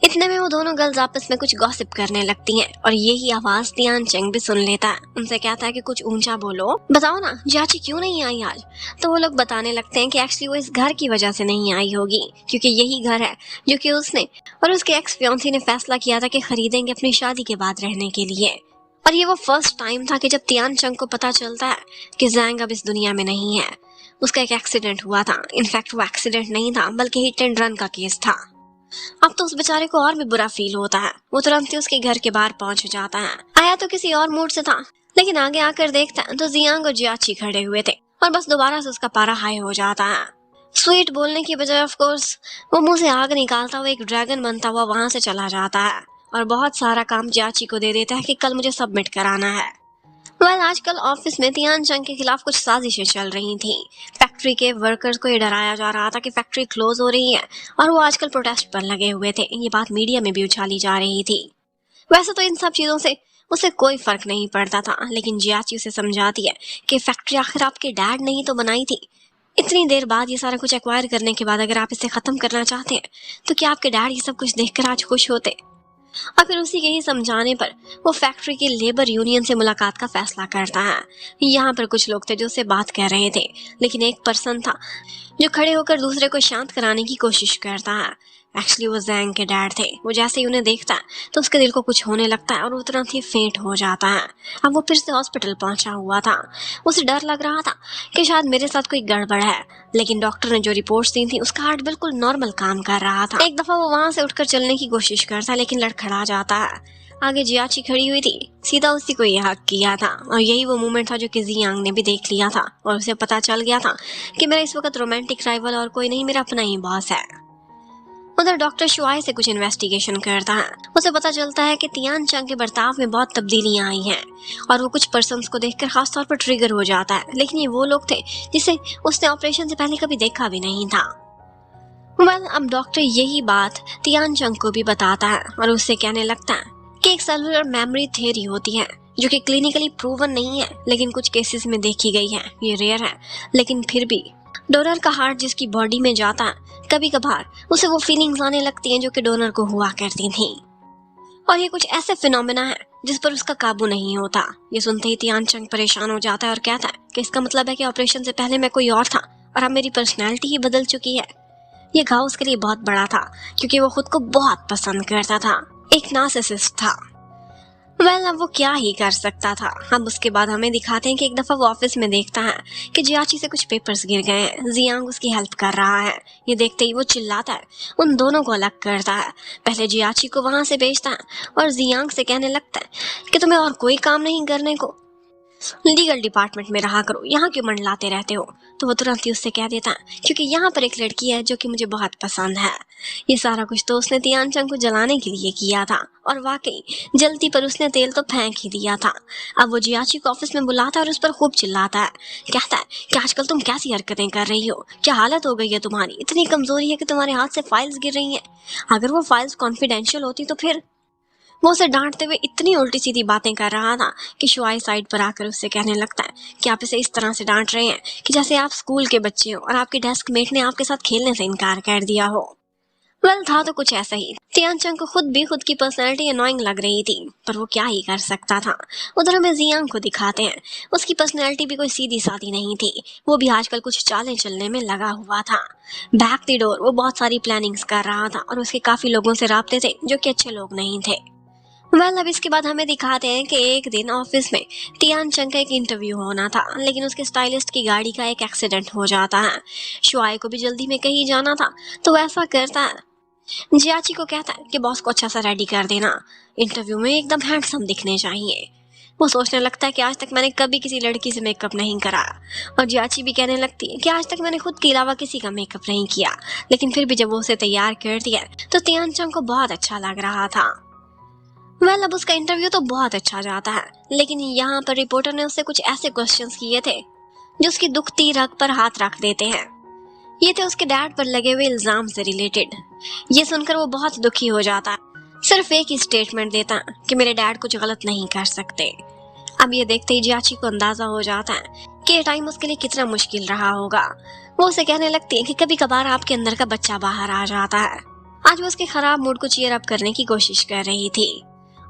इतने में वो दोनों गर्ल्स आपस में कुछ गॉसिप करने लगती हैं और यही आवाज तियान चंग भी सुन लेता है। उनसे कहता है कि कुछ ऊंचा बोलो, बताओ ना जियाची क्यों नहीं आई आज। तो वो लोग बताने लगते हैं कि एक्चुअली वो इस घर की वजह से नहीं आई होगी, क्योंकि यही घर है जो कि उसने और उसके एक्स फियांसी ने फैसला किया था कि खरीदेंगे अपनी शादी के बाद रहने के लिए। और ये वो फर्स्ट टाइम था कि जब तियान चंग को पता चलता है कि जैंग अब इस दुनिया में नहीं है। उसका एक एक्सीडेंट हुआ था। इनफैक्ट वो एक्सीडेंट नहीं था बल्कि हिट एंड रन का केस था। अब तो उस बेचारे को और भी बुरा फील होता है। वो तुरंत ही उसके घर के बाहर पहुंच जाता है। आया तो किसी और मूड से था, लेकिन आगे आकर देखता है तो जियांग और जियाची खड़े हुए थे और बस दोबारा से उसका पारा हाई हो जाता है। स्वीट बोलने की बजाय ऑफ कोर्स वो मुंह से आग निकालता हुआ एक ड्रैगन बनता हुआ वहां से चला जाता है और बहुत सारा काम जियाची को दे देता है कि कल मुझे सबमिट कराना है। आजकल ऑफिस में तियान चंग के खिलाफ कुछ साजिशें चल रही थी। फैक्ट्री के वर्कर्स को ये डराया जा रहा था कि फैक्ट्री क्लोज हो रही है और वो आजकल प्रोटेस्ट पर लगे हुए थे। ये बात मीडिया में भी उछाली जा रही थी। वैसे तो इन सब चीजों से उसे कोई फर्क नहीं पड़ता था, लेकिन जियाची उसे समझाती है कि फैक्ट्री आखिर आपके डैड ने ही तो बनाई थी। इतनी देर बाद ये सारा कुछ एक्वायर करने के बाद अगर आप इसे खत्म करना चाहते हैं तो क्या आपके डैड ये सब कुछ देखकर आज खुश होते। और फिर उसी के ही समझाने पर वो फैक्ट्री के लेबर यूनियन से मुलाकात का फैसला करता है। यहाँ पर कुछ लोग थे जो उससे बात कर रहे थे, लेकिन एक पर्सन था जो खड़े होकर दूसरे को शांत कराने की कोशिश करता है। एक्चुअली वो जैंग के डैड थे। वो जैसे ही उन्हें देखता है तो उसके दिल को कुछ होने लगता है और वो तुरंत ही फेंट हो जाता है। अब वो फिर से हॉस्पिटल पहुंचा हुआ था। उसे डर लग रहा था कि शायद मेरे साथ कोई गड़बड़ है, लेकिन डॉक्टर ने जो रिपोर्ट्स दी थी उसका हार्ट बिल्कुल नॉर्मल काम कर रहा था। एक दफा वो वहां से उठकर चलने की कोशिश करता है, लेकिन लड़खड़ा जाता है। आगे जियाची खड़ी हुई थी, सीधा उसी को ये हक किया था और यही वो मोमेंट था जो कि जियांग ने भी देख लिया था और उसे पता चल गया था कि मेरा इस वक्त रोमांटिक राइवल और कोई नहीं, मेरा अपना ही बॉस है। उधर डॉक्टर शुआई से कुछ इन्वेस्टिगेशन करता है। उसे पता चलता है कि तियान चंग के बर्ताव में बहुत तब्दीलियां आई हैं और वो कुछ पर्सन्स को देखकर खास तौर पर ट्रिगर हो जाता है, लेकिन ये वो लोग थे जिसे उसने ऑपरेशन से पहले कभी देखा भी नहीं था। अब डॉक्टर यही बात तियान चंग को भी बताता है और उससे कहने लगता है कि एक सेलुलर मेमोरी थ्योरी होती है जो कि क्लिनिकली प्रूवन नहीं है, लेकिन कुछ केसेस में देखी गई है। ये रेयर है, लेकिन फिर भी डोनर का हार्ट जिसकी बॉडी में जाता है कभी कभार उसे वो फीलिंग्स आने लगती हैं जो कि डोनर को हुआ करती थी। और ये कुछ ऐसे फिनोमेना है जिस पर उसका काबू नहीं होता। ये सुनते ही तियान चंग परेशान हो जाता है और कहता है कि इसका मतलब है कि ऑपरेशन से पहले मैं कोई और था और अब मेरी पर्सनैलिटी ही बदल चुकी है। ये घाव उसके लिए बहुत बड़ा था क्योंकि वो खुद को बहुत पसंद करता था, एक नार्सिसिस्ट था। अब वो क्या ही कर सकता था। अब उसके बाद हमें दिखाते हैं कि एक दफा वो ऑफिस में देखता है कि जियाची से कुछ पेपर्स गिर गए हैं। जियांग उसकी हेल्प कर रहा है। ये देखते ही वो चिल्लाता है, उन दोनों को अलग करता है। पहले जियाची को वहां से भेजता है और जियांग से कहने लगता है कि तुम्हें और कोई काम नहीं करने को, लीगल डिपार्टमेंट में रहा करो, यहाँ क्यों मंडलाते रहते हो। तो वो तुरंत ही उससे कह देता है क्योंकि यहाँ पर एक लड़की है जो कि मुझे बहुत पसंद है। ये सारा कुछ तो उसने तियान चंग को जलाने के लिए किया था और वाकई जलती पर उसने तेल तो फेंक ही दिया था। अब वो जियाची को ऑफिस में बुलाता है और उस पर खूब चिल्लाता है, कहता है कि आजकल तुम कैसी हरकतें कर रही हो, क्या हालत हो गई है तुम्हारी, इतनी कमजोरी है कि तुम्हारे हाथ से फाइल्स गिर रही हैं। अगर वो फाइल्स कॉन्फिडेंशियल होती तो फिर। वो उसे डांटते हुए इतनी उल्टी सीधी बातें कर रहा था कि शुआई साइड पर आकर उससे कहने लगता है कि आप इसे इस तरह से डांट रहे हैं कि जैसे आप स्कूल के बच्चे हो और आपके डेस्क मेट ने आपके साथ खेलने से इनकार कर दिया हो। था तो कुछ ऐसा ही। तियान चंग को खुद की पर्सनैलिटी अनोइंग लग रही थी, पर वो क्या ही कर सकता था। उधर हमें जियांग को दिखाते हैं। उसकी पर्सनैलिटी भी कोई सीधी सादी नहीं थी। वो भी आजकल कुछ चालें चलने में लगा हुआ था। बैक द डोर वो बहुत सारी प्लानिंग्स कर रहा था और उसके काफी लोगों से राब्ते थे जो कि अच्छे लोग नहीं थे। अब इसके बाद हमें दिखाते हैं कि एक दिन ऑफिस में तियान चंग का एक इंटरव्यू होना था, लेकिन उसके स्टाइलिस्ट की गाड़ी का एक एक्सीडेंट हो जाता है। शुआई को भी जल्दी में कहीं जाना था तो ऐसा करता है, जियाची को कहता है कि बॉस को अच्छा सा रेडी कर देना, इंटरव्यू में एकदम हैंडसम दिखने चाहिए। वो सोचने लगता है कि आज तक मैंने कभी किसी लड़की से मेकअप नहीं करा और जियाची भी कहने लगती है कि आज तक मैंने खुद के अलावा किसी का मेकअप नहीं किया, लेकिन फिर भी जब वो उसे तैयार कर दिया तो तियान चंग को बहुत अच्छा लग रहा था। अब उसका इंटरव्यू तो बहुत अच्छा जाता है, लेकिन यहाँ पर रिपोर्टर ने उससे कुछ ऐसे क्वेश्चंस किए थे जो उसकी दुखती रग पर हाथ रख देते हैं। ये थे उसके डैड पर लगे हुए इल्जाम से रिलेटेड। ये सुनकर वो बहुत दुखी हो जाता है, सिर्फ एक ही स्टेटमेंट देता कि मेरे डैड कुछ गलत नहीं कर सकते। अब ये देखते ही जियाची को अंदाजा हो जाता है कि ये टाइम उसके लिए कितना मुश्किल रहा होगा। वो उसे कहने लगती है कि कभी कभार आपके अंदर का बच्चा बाहर आ जाता है आज वो उसके खराब मूड को चीयर अप करने की कोशिश कर रही थी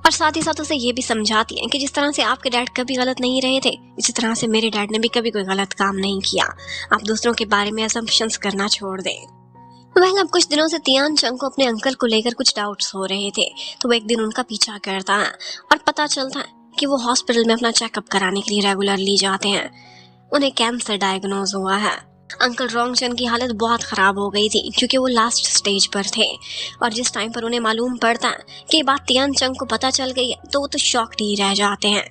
और साथ ही साथ उसे ये भी समझाती है कि जिस तरह से आपके डैड कभी गलत नहीं रहे थे, इसी तरह से मेरे डैड ने भी कभी कोई गलत काम नहीं किया। आप दूसरों के बारे में असम्पशंस करना छोड़ दें। अब कुछ दिनों से तियान चंग को अपने अंकल को लेकर कुछ डाउट्स हो रहे थे, तो वो एक दिन उनका पीछा करता है और पता चलता है कि वो हॉस्पिटल में अपना चेकअप कराने के लिए रेगुलरली जाते हैं। उन्हें कैंसर डायग्नोज हुआ है। अंकल रोंगचन की हालत बहुत ख़राब हो गई थी क्योंकि वो लास्ट स्टेज पर थे और जिस टाइम पर उन्हें मालूम पड़ता है कि ये बात तियान चंग को पता चल गई है तो वो तो शॉक्ड ही रह जाते हैं।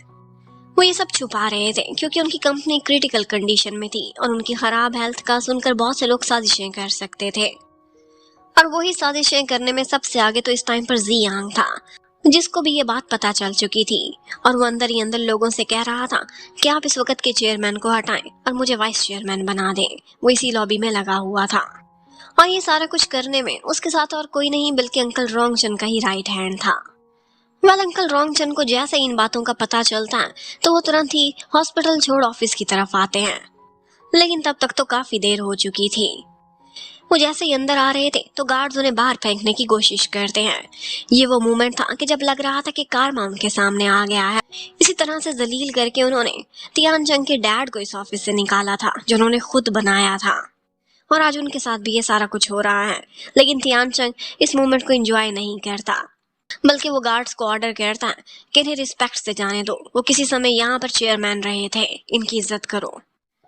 वो ये सब छुपा रहे थे क्योंकि उनकी कंपनी क्रिटिकल कंडीशन में थी और उनकी ख़राब हेल्थ का सुनकर बहुत से लोग साजिशें कर सकते थे और वही साजिशें करने में सबसे आगे तो इस टाइम पर जियांग था, जिसको भी ये बात पता चल चुकी थी और वो अंदर ही अंदर लोगों से कह रहा था कि आप इस वक्त के चेयरमैन को हटाएं और मुझे वाइस चेयरमैन बना दें। वो इसी लॉबी में लगा हुआ था और ये सारा कुछ करने में उसके साथ और कोई नहीं बल्कि अंकल रोंगचन का ही राइट हैंड था। अंकल रोंगचन को जैसे इन बातों का पता चलता है तो वो तुरंत ही हॉस्पिटल छोड़ ऑफिस की तरफ आते हैं, लेकिन तब तक तो काफी देर हो चुकी थी। वो जैसे ही अंदर आ रहे थे तो गार्ड्स उन्हें बाहर फेंकने की कोशिश करते हैं। ये वो मोमेंट था कि जब लग रहा था कि कारमा उनके सामने आ गया है। इसी तरह से जलील करके उन्होंने तियान चंग के डैड को इस ऑफिस से निकाला था जो उन्होंने खुद बनाया था और आज उनके साथ भी ये सारा कुछ हो रहा है। लेकिन तियान चंग इस मोमेंट को एंजॉय नहीं करता, बल्कि वो गार्ड्स को ऑर्डर करता है कि इन्हें रिस्पेक्ट से जाने दो। वो किसी समय यहाँ पर चेयरमैन रहे थे, इनकी इज्जत करो।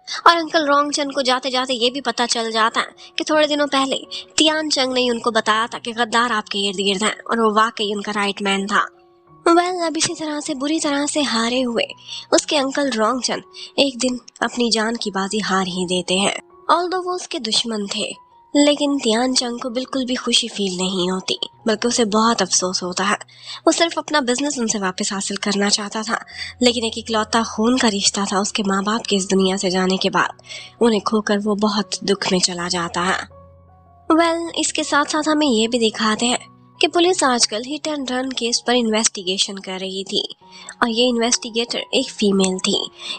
और अंकल रोंगचन को जाते जाते ये भी पता चल जाता है कि थोड़े दिनों पहले तियान चंग ने उनको बताया था कि गद्दार आपके इर्द गिर्द हैं और वो वाकई उनका राइट मैन था। अब इसी तरह से बुरी तरह से हारे हुए उसके अंकल रोंगचन एक दिन अपनी जान की बाजी हार ही देते हैं। ऑल्दो वो उसके दुश्मन थे, लेकिन तियान चंग को बिल्कुल भी खुशी फील नहीं होती, बल्कि उसे बहुत अफसोस होता है। वो सिर्फ अपना बिजनेस उनसे वापस हासिल करना चाहता था, लेकिन एक इकलौता खून का रिश्ता था उसके माँ बाप के इस दुनिया से जाने के बाद उन्हें खोकर वो बहुत दुख में चला जाता है। इसके साथ साथ हमें ये भी दिखाते हैं कि पुलिस आजकल हिट एंड रन केस पर इन्वेस्टिगेशन कर रही थी और ये इन्वेस्टिगेटर एक फीमेल थी।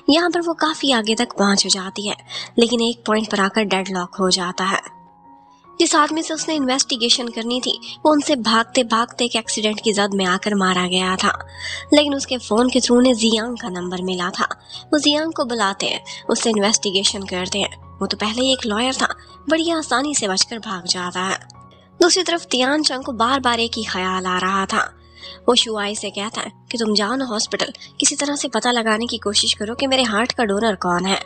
यहाँ पर वो काफी आगे तक पहुंच जाती है, लेकिन एक पॉइंट पर आकर डेडलॉक हो जाता है। जिस आदमी से उसने इन्वेस्टिगेशन करनी थी वो उनसे भागते भागते एक एक्सीडेंट की जद में आकर मारा गया था, लेकिन उसके फोन के थ्रू उन्हें जियांग का नंबर मिला था। वो जियांग को बुलाते हैं, उससे इन्वेस्टिगेशन करते हैं। वो तो पहले ही एक लॉयर था, बड़ी आसानी से बचकर भाग जाता है। दूसरी तरफ तियान चंग को बार बार एक ही ख्याल आ रहा था। वो शुआई से कहता है कि तुम जाओ ना हॉस्पिटल, किसी तरह से पता लगाने की कोशिश करो कि मेरे हार्ट का डोनर कौन है।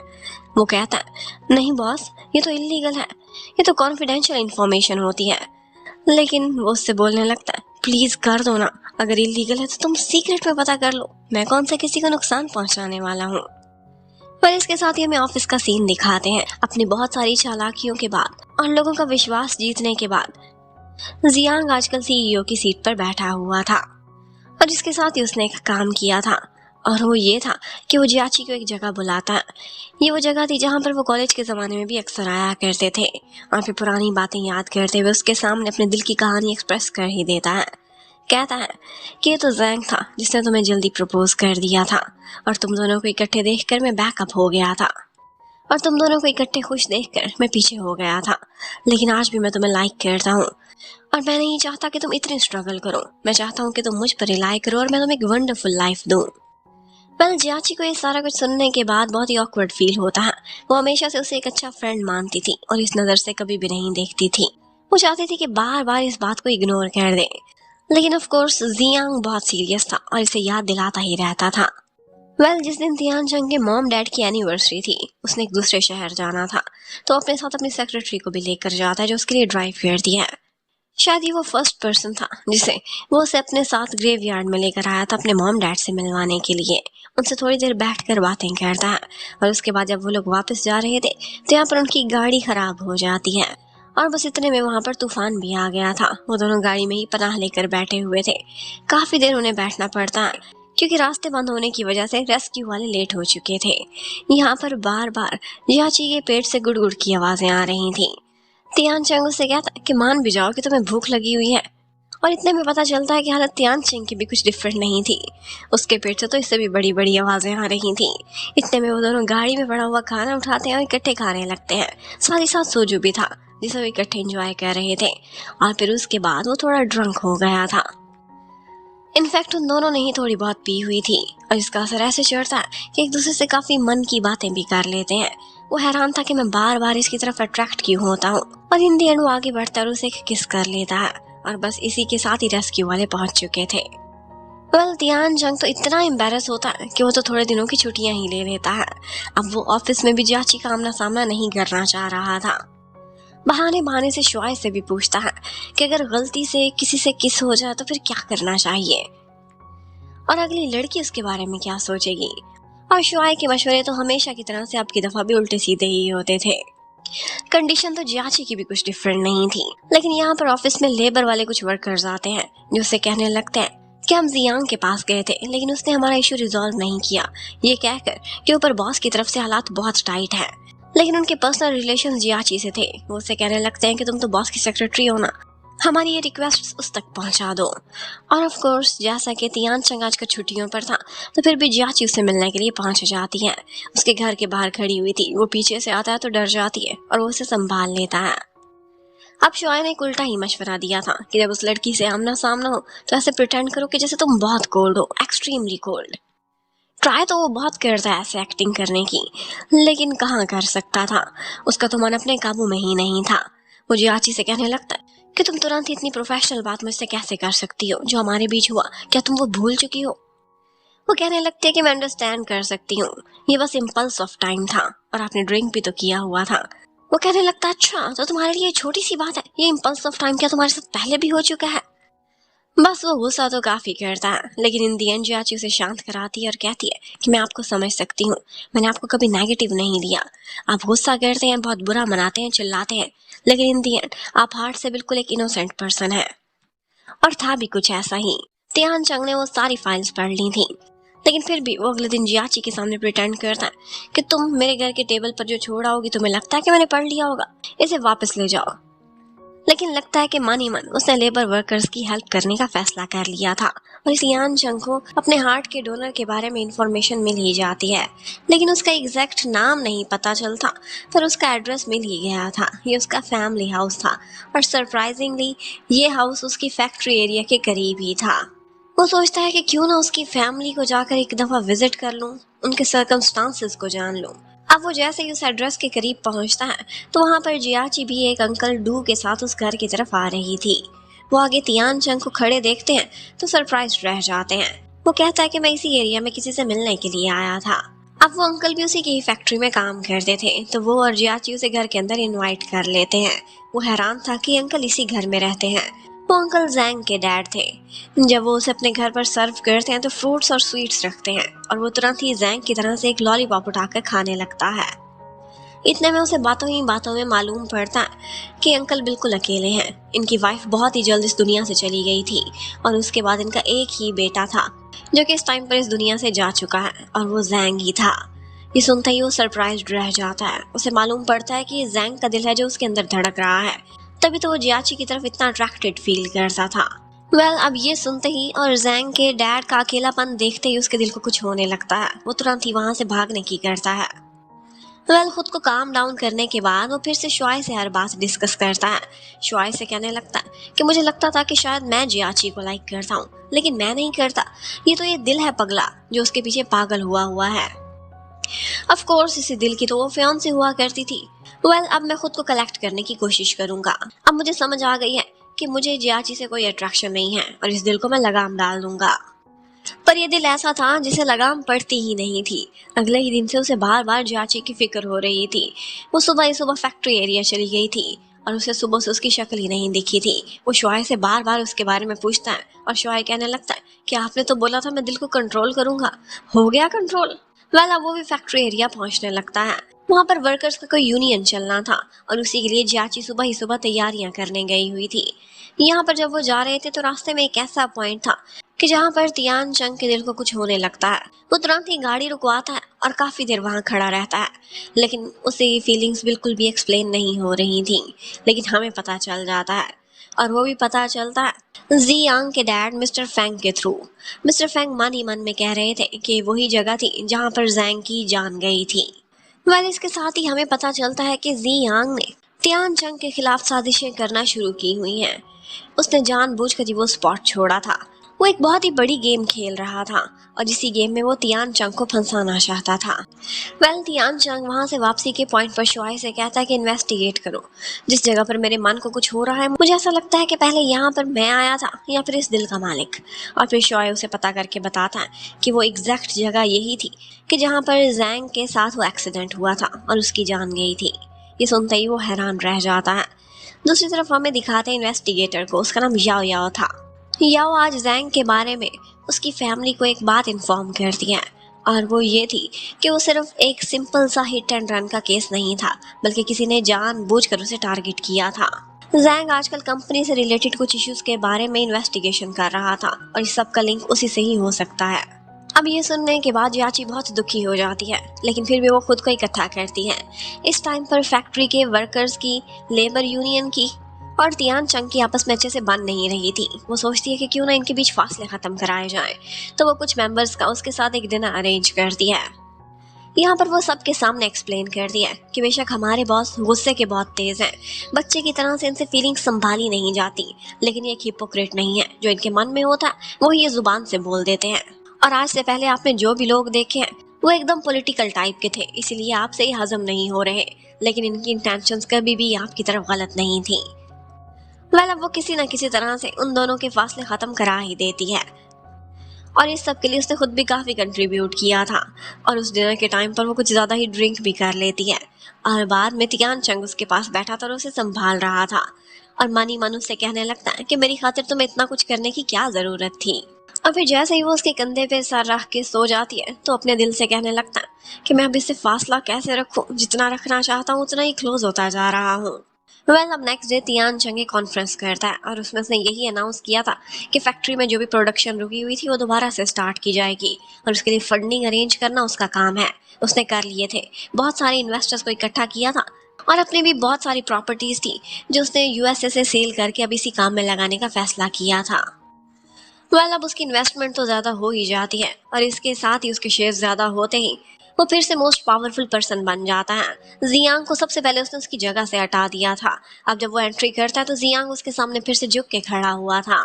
वो कहता है नहीं बॉस, ये तो इलीगल है, ये तो कॉन्फिडेंशियल इंफॉर्मेशन होती है। लेकिन वो उससे बोलने लगता है प्लीज कर दो ना, अगर इलीगल है तो तुम सीक्रेट में पता कर लो, मैं कौन सा किसी को नुकसान पहुंचाने वाला हूँ। पर इसके साथ ही हमें ऑफिस का सीन दिखाते हैं। अपनी बहुत सारी चालाकियों के बाद और लोगों का विश्वास जीतने के बाद जियांग आजकल सीईओ की सीट पर बैठा हुआ था और जिसके साथ ही उसने एक काम किया था और वो ये था कि वो जियाची को एक जगह बुलाता है। ये वो जगह थी जहाँ पर वो कॉलेज के ज़माने में भी अक्सर आया करते थे और फिर पुरानी बातें याद करते हुए उसके सामने अपने दिल की कहानी एक्सप्रेस कर ही देता है। कहता है कि ये तो जैंग था जिसने तुम्हें जल्दी प्रपोज कर दिया था और तुम दोनों को इकट्ठे देखकर मैं बैकअप हो गया था और तुम दोनों को इकट्ठे खुश देखकर मैं पीछे हो गया था, लेकिन आज भी मैं तुम्हें लाइक करता हूँ और मैं नहीं चाहता कि तुम इतनी स्ट्रगल करो। मैं चाहता हूँ कि तुम मुझ पर रिलाई करो और मैं तुम्हें एक वंडरफुल लाइफ दूँ। जियाची को ये सारा कुछ सुनने के बाद बहुत ही ऑकवर्ड फील होता है। वो हमेशा से उसे एक अच्छा फ्रेंड मानती थी और इस नज़र से कभी भी नहीं देखती थी। वो चाहती थी कि बार बार इस बात को इग्नोर कर दे, लेकिन ऑफ कोर्स जियांग बहुत सीरियस था और इसे याद दिलाता ही रहता था। जिस दिन तियान चंग के मॉम डैड की एनिवर्सरी थी, उसने एक दूसरे शहर जाना था तो अपने साथ अपनी सेक्रेटरी को भी लेकर जाता है जो उसके लिए ड्राइव करती है। शायद ये वो फर्स्ट पर्सन था जिसे वो उसे अपने साथ ग्रेवयार्ड में लेकर आया था अपने मॉम डैड से मिलवाने के लिए। उनसे थोड़ी देर बैठकर बातें करता है और उसके बाद जब वो लोग वापस जा रहे थे तो यहाँ पर उनकी गाड़ी खराब हो जाती है और बस इतने में वहाँ पर तूफान भी आ गया था। वो दोनों गाड़ी में ही पनाह लेकर बैठे हुए थे। काफ़ी देर उन्हें बैठना पड़ता है क्योंकि रास्ते बंद होने की वजह से रेस्क्यू वाले लेट हो चुके थे। यहाँ पर बार बार जियाची के पेट से गुड़गुड़ की आवाज़ें आ रही थीं। तियान चंग उससे कहता कि मान भी जाओ कि तुम्हें भूख लगी हुई है और इतने में पता चलता है कि हालत तियान चंग की भी कुछ डिफरेंट नहीं थी। उसके पेट से तो इससे भी बड़ी बड़ी आवाज़ें आ रही थीं। इतने में वो दोनों गाड़ी में पड़ा हुआ खाना उठाते हैं और इकट्ठे खाने लगते हैं। साथ ही साथ सोजू भी था जिसे वो इकट्ठे एंजॉय कर रहे थे, और फिर उसके बाद वो थोड़ा ड्रंक हो गया था। इनफैक्ट उन दोनों ने ही थोड़ी बहुत पी हुई थी, और इसका असर ऐसे चढ़ता है कि एक दूसरे से काफी मन की बातें भी कर लेते हैं। वो हैरान था कि मैं बार बार इसकी तरफ अट्रैक्ट क्यों होता हूँ, और इन दी एंड वो आगे बढ़ता और उसे किस कर लेता है, और बस इसी के साथ ही रेस्क्यू वाले पहुंच चुके थे। तियान जंग तो इतना एम्बेरस होता है कि वो तो थोड़े दिनों की छुट्टियां ही ले लेता है। अब वो ऑफिस में भी जियाची का आमना सामना नहीं करना चाह रहा था। बहाने बहाने से शुआई से भी पूछता है कि अगर गलती से किसी से किस हो जाए तो फिर क्या करना चाहिए, और अगली लड़की उसके बारे में क्या सोचेगी। और शुआई के मशवरे तो हमेशा की तरह से अब की दफा भी उल्टे सीधे ही होते थे। कंडीशन तो जियाची की भी कुछ डिफरेंट नहीं थी, लेकिन यहाँ पर ऑफिस में लेबर वाले कुछ वर्कर्स आते हैं जो उससे कहने लगते हैं कि हम जियांग के पास गए थे, लेकिन उसने हमारा इशू रिजॉल्व नहीं किया, ये कहकर कि ऊपर बॉस की तरफ से हालात बहुत टाइट है। लेकिन उनके पर्सनल रिलेशन जियाची से थे। वो उससे कहने लगते हैं कि तुम तो बॉस की सेक्रेटरी हो ना, हमारी ये रिक्वेस्ट उस तक पहुंचा दो। और ऑफ कोर्स जैसा कि तियान चंग आज का छुट्टियों पर था, तो फिर भी जियाची उससे मिलने के लिए पहुंच जाती है। उसके घर के बाहर खड़ी हुई थी, वो पीछे से आता है तो डर जाती है और वो उसे संभाल लेता है। अब शुआई ने एक उल्टा ही मशवरा दिया था कि जब उस लड़की से आमना सामना हो तो ऐसे प्रिटेंड करो कि जैसे तुम बहुत कोल्ड हो, एक्सट्रीमली कोल्ड। ट्राई तो वो बहुत करता है ऐसे एक्टिंग करने की, लेकिन कहाँ कर सकता था, उसका तो मन अपने काबू में ही नहीं था। वो जियाची से कहने लगता है कि तुम तुरंत ही इतनी प्रोफेशनल बात मुझसे कैसे कर सकती हो, जो हमारे बीच हुआ क्या तुम वो भूल चुकी हो। वो कहने लगती है कि मैं अंडरस्टैंड कर सकती हूँ, ये बस इम्पल्स ऑफ टाइम था और आपने ड्रिंक भी तो किया हुआ था। वो कहने लगता है अच्छा तो तुम्हारे लिए छोटी सी बात है, ये इम्पल्स ऑफ टाइम क्या तुम्हारे साथ पहले भी हो चुका है। बस वो गुस्सा तो काफी करता है, लेकिन इन दी एंड जियाची उसे शांत कराती है और कहती है कि मैं आपको समझ सकती हूँ, मैंने आपको कभी नेगेटिव नहीं लिया। आप गुस्सा करते हैं, बहुत बुरा मनाते हैं, चिल्लाते हैं, लेकिन इन दी एंड आप हार्ट से बिल्कुल एक इनोसेंट पर्सन है। और था भी कुछ ऐसा ही। तियान चंग ने वो सारी फाइल्स पढ़ ली थी, लेकिन फिर भी वो अगले दिन जियाची के सामने प्रिटेंड करता है कि तुम मेरे घर के टेबल पर जो छोड़ा होगी तुम्हें लगता है कि मैंने पढ़ लिया होगा, इसे वापस ले जाओ। लेकिन लगता है कि मन ही मन उसने लेबर वर्कर्स की हेल्प करने का फैसला कर लिया था, और इस तियान चंग को अपने हार्ट के डोनर के बारे में इंफॉर्मेशन मिल ही जाती है, लेकिन उसका एग्जैक्ट नाम नहीं पता चलता। फिर उसका एड्रेस मिल ही गया था, ये उसका फैमिली हाउस था, और सरप्राइजिंगली ये हाउस उसकी फैक्ट्री एरिया के करीब ही था। वो सोचता है कि क्यों ना उसकी फैमिली को जाकर एक दफा विजिट कर लूं, उनके सर्कमस्टांसेस को जान लूं। अब वो जैसे ही उस एड्रेस के करीब पहुंचता है तो वहां पर जियाची भी एक अंकल डू के साथ उस घर की तरफ आ रही थी। वो आगे तियान चंग को खड़े देखते हैं तो सरप्राइज रह जाते हैं। वो कहता है कि मैं इसी एरिया में किसी से मिलने के लिए आया था। अब वो अंकल भी उसी की फैक्ट्री में काम करते थे, तो वो और जियाची उसे घर के अंदर इनवाइट कर लेते हैं। वो हैरान था कि अंकल इसी घर में रहते हैं। वो अंकल जैंग के डैड थे। जब वो उसे अपने घर पर सर्व करते हैं तो फ्रूट्स और स्वीट्स रखते हैं, और वो तुरंत ही जैंग की तरह से एक लॉलीपॉप उठाकर खाने लगता है। इतने में उसे बातों ही बातों में मालूम पड़ता है कि अंकल बिल्कुल अकेले हैं। इनकी वाइफ बहुत ही जल्द इस दुनिया से चली गई थी, और उसके बाद इनका एक ही बेटा था जो कि इस टाइम पर इस दुनिया से जा चुका है, और वो जैंग ही था। ये सुनते ही वो सरप्राइज्ड रह जाता है। उसे मालूम पड़ता है कि ये जैंग का दिल है जो उसके अंदर धड़क रहा है, तभी तो वो जियाची की तरफ इतना अट्रैक्टेड फील करता था। अब ये सुनते ही और जैंग के डैड का अकेलापन देखते ही उसके दिल को कुछ होने लगता है। वो तुरंत ही वहां से भागने की करता है। खुद को काम डाउन करने के बाद वो फिर से शुआई से हर बात डिस्कस करता है। शुआई से कहने लगता है कि मुझे लगता था कि शायद मैं जियाची को लाइक करता हूँ, लेकिन मैं नहीं करता, ये तो ये दिल है पगला जो उसके पीछे पागल हुआ है। ऑफ कोर्स इसी दिल की तो वो फियांसे हुआ करती थी। अब मैं खुद को कलेक्ट करने की कोशिश करूंगा। अब मुझे समझ आ गई है कि मुझे जियाची से कोई अट्रैक्शन नहीं है, और इस दिल को मैं लगाम डाल दूंगा। पर ये दिल ऐसा था जिसे लगाम पड़ती ही नहीं थी। अगले ही दिन से उसे बार बार जियाची की फिक्र हो रही थी। वो सुबह ही सुबह फैक्ट्री एरिया चली गई थी, और उसे सुबह से उसकी शक्ल ही नहीं दिखी थी। वो शुआई से बार बार उसके बारे में पूछता है, और शुआई कहने लगता है कि आपने तो बोला था मैं दिल को कंट्रोल करूंगा, हो गया कंट्रोल। अब वो भी फैक्ट्री एरिया पहुंचने लगता है। वहां पर वर्कर्स का कोई यूनियन चलना था, और उसी के लिए जियाची सुबह ही सुबह तैयारियां करने गई हुई थी। यहाँ पर जब वो जा रहे थे तो रास्ते में एक ऐसा पॉइंट था कि जहाँ पर तियान चंग के दिल को कुछ होने लगता है। वो तुरंत ही गाड़ी रुकवाता है और काफी देर वहां खड़ा रहता है, लेकिन उसे ये फीलिंग्स बिल्कुल भी एक्सप्लेन नहीं हो रही थी। लेकिन हमें पता चल जाता है, और वो भी पता चलता है जियांग के डैड मिस्टर फैंग के थ्रू। मिस्टर फैंग मन ही मन में कह रहे थे कि वही जगह थी जहाँ पर जैंग की जान गई थी। इसके साथ ही हमें पता चलता है कि जियांग ने तियान चंग के खिलाफ साजिशें करना शुरू की हुई हैं। उसने जानबूझकर ही वो स्पॉट छोड़ा था। वो एक बहुत ही बड़ी गेम खेल रहा था और इसी गेम में वो तियान चंग को फंसाना चाहता था। तियान चंग वहां से वापसी के पॉइंट पर शुआई से कहता है कि इन्वेस्टिगेट करो। जिस जगह पर मेरे मन को कुछ हो रहा है, मुझे ऐसा लगता है कि पहले यहाँ पर मैं आया था या फिर इस दिल का मालिक। और फिर शुआई उसे पता करके बताता है कि वो एग्जैक्ट जगह यही थी कि जहाँ पर जैंग के साथ वो एक्सीडेंट हुआ था और उसकी जान गई थी। ये सुनते ही वो हैरान रह जाता है। दूसरी तरफ हमें दिखाते हैं इन्वेस्टिगेटर को। उसका नाम याओ याओ था। याओ आज जैंग के बारे में उसकी फैमिली को एक बात इन्फॉर्म करती है और वो ये थी कि वो सिर्फ एक सिंपल सा हिट एंड रन का केस नहीं था, बल्कि किसी ने जानबूझकर उसे टारगेट किया था। जैंग आजकल कंपनी से रिलेटेड कुछ इश्यूज के बारे में इन्वेस्टिगेशन कर रहा था और इस सब का लिंक उसी से ही हो सकता है। अब ये सुनने के बाद याची बहुत दुखी हो जाती है, लेकिन फिर भी वो खुद को इकट्ठा करती है। इस टाइम पर फैक्ट्री के वर्कर्स की, लेबर यूनियन की और तियान चंग की आपस में अच्छे से बन नहीं रही थी। वो सोचती है कि क्यों ना इनके बीच फासले खत्म कराए जाएं। तो वो कुछ मेंबर्स का उसके साथ एक डिनर अरेंज करती है। यहाँ पर वो सबके सामने एक्सप्लेन कर दिया कि बेशक हमारे बॉस गुस्से के बहुत तेज हैं, बच्चे की तरह से इनसे फीलिंग्स संभाली नहीं जाती, लेकिन ये एक हिपोक्रेट नहीं है। जो इनके मन में होता है वो ये जुबान से बोल देते हैं। और आज से पहले आपने जो भी लोग देखे हैं वो एकदम पॉलिटिकल टाइप के थे, इसीलिए आपसे ही हजम नहीं हो रहे, लेकिन इनकी इंटेंशंस कभी भी आपकी तरफ गलत नहीं थी। अब वो किसी न किसी तरह से उन दोनों के फासले खत्म करा ही देती है और इस सब के लिए उसने खुद भी काफी कंट्रीब्यूट किया था। और उस डिनर के टाइम पर वो कुछ ज्यादा ही ड्रिंक भी कर लेती है और बाद में तियान चंग उसके पास बैठा था और उसे संभाल रहा था और मन ही मन उससे कहने लगता है कि मेरी खातिर तुम्हें इतना कुछ करने की क्या जरूरत थी। और फिर जैसे ही वो उसके कंधे पे सर रख के सो जाती है तो अपने दिल से कहने लगता है कि मैं अब इससे फासला कैसे रखूं, जितना रखना चाहता हूँ उतना ही क्लोज होता जा रहा हूँ। अब नेक्स्ट डे तियान चंग एक कॉन्फ्रेंस करता है और उसमें उसने यही अनाउंस किया था कि फैक्ट्री में जो भी प्रोडक्शन रुकी हुई थी वो दोबारा से स्टार्ट की जाएगी और उसके लिए फंडिंग अरेंज करना उसका काम है। उसने कर लिए थे, बहुत सारे इन्वेस्टर्स को इकट्ठा किया था और अपनी भी बहुत सारी प्रॉपर्टीज थी जो उसने यूएसए से सेल करके अब इसी काम में लगाने का फैसला किया था। अब उसकी इन्वेस्टमेंट तो ज्यादा हो ही जाती है और इसके साथ ही उसके शेयर ज्यादा होते ही वो फिर से मोस्ट पावरफुल पर्सन बन जाता है। जियांग को सबसे पहले उसने उसकी जगह से हटा दिया था। अब जब वो एंट्री करता है तो जियांग उसके सामने फिर से झुक के खड़ा हुआ था।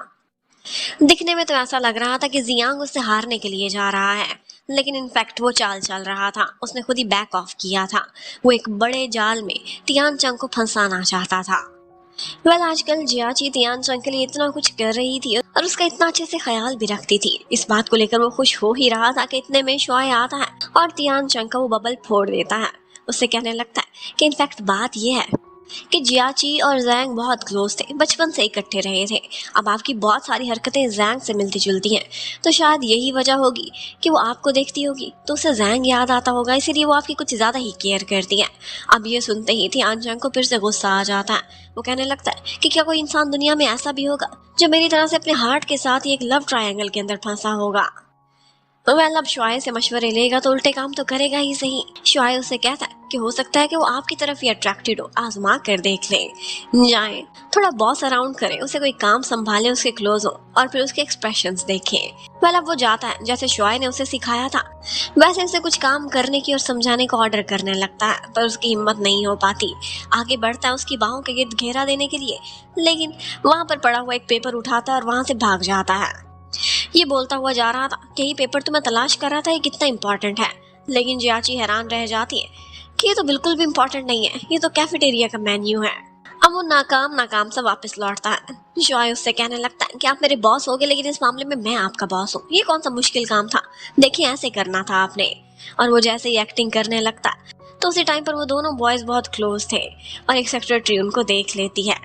दिखने में तो ऐसा लग रहा था कि जियांग उससे हारने के लिए जा रहा है, लेकिन इनफैक्ट वो चाल चल रहा था। उसने खुद ही बैक ऑफ किया था। वो एक बड़े जाल में तियान चंग को फंसाना चाहता था। आजकल जियाची तियान चंग के लिए इतना कुछ कर रही थी और उसका इतना अच्छे से ख्याल भी रखती थी। इस बात को लेकर वो खुश हो ही रहा था कि इतने में शुआई आता है और तियान चंग का वो बबल फोड़ देता है। उससे कहने लगता है कि इनफैक्ट बात ये है कि जियाची और जैंग बहुत क्लोज थे, बचपन से इकट्ठे रहे थे। अब आपकी बहुत सारी हरकतें जैंग से मिलती जुलती हैं, तो शायद यही वजह होगी कि वो आपको देखती होगी तो उसे जैंग याद आता होगा, इसीलिए वो आपकी कुछ ज्यादा ही केयर करती है। अब ये सुनते ही तियान चंग को फिर से गुस्सा आ जाता है। वो कहने लगता है कि क्या कोई इंसान दुनिया में ऐसा भी होगा जो मेरी तरह से अपने हार्ट के साथ ही एक लव ट्रायंगल के अंदर फंसा होगा। अब शुआई से मशवरे लेगा तो उल्टे काम तो करेगा ही सही। शुआई उसे कहता है कि हो सकता है कि वो आपकी तरफ ही अट्रैक्टेड हो, आजमा कर देख लें। जाएं, थोड़ा बॉस अराउंड करें, उसे कोई काम संभाले, उसके क्लोज हो और फिर उसके एक्सप्रेशंस देखें। अब वो जाता है जैसे शुआई ने उसे सिखाया था वैसे उसे कुछ काम करने की और समझाने को ऑर्डर करने लगता है, पर उसकी हिम्मत नहीं हो पाती। आगे बढ़ता है उसकी बाहों के गिर्द घेरा देने के लिए, लेकिन वहां पर पड़ा हुआ एक पेपर उठाता है और वहां से भाग जाता है। ये बोलता हुआ जा रहा था कि ये पेपर तो मैं तलाश कर रहा था, ये कितना इंपॉर्टेंट है। लेकिन जियाची हैरान रह जाती है कि ये तो बिल्कुल भी इंपॉर्टेंट नहीं है, ये तो कैफेटेरिया का मेन्यू है। अब वो नाकाम सा वापस लौटता है। शुआई उससे कहने लगता है कि आप मेरे बॉस होगे, लेकिन इस मामले में मैं आपका बॉस हूँ। ये कौन सा मुश्किल काम था, देखिए ऐसे करना था आपने। और वो जैसे ही एक्टिंग करने लगता तो उसी टाइम पर वो दोनों बॉयज बहुत क्लोज थे और एक सेक्रेटरी उनको देख लेती है।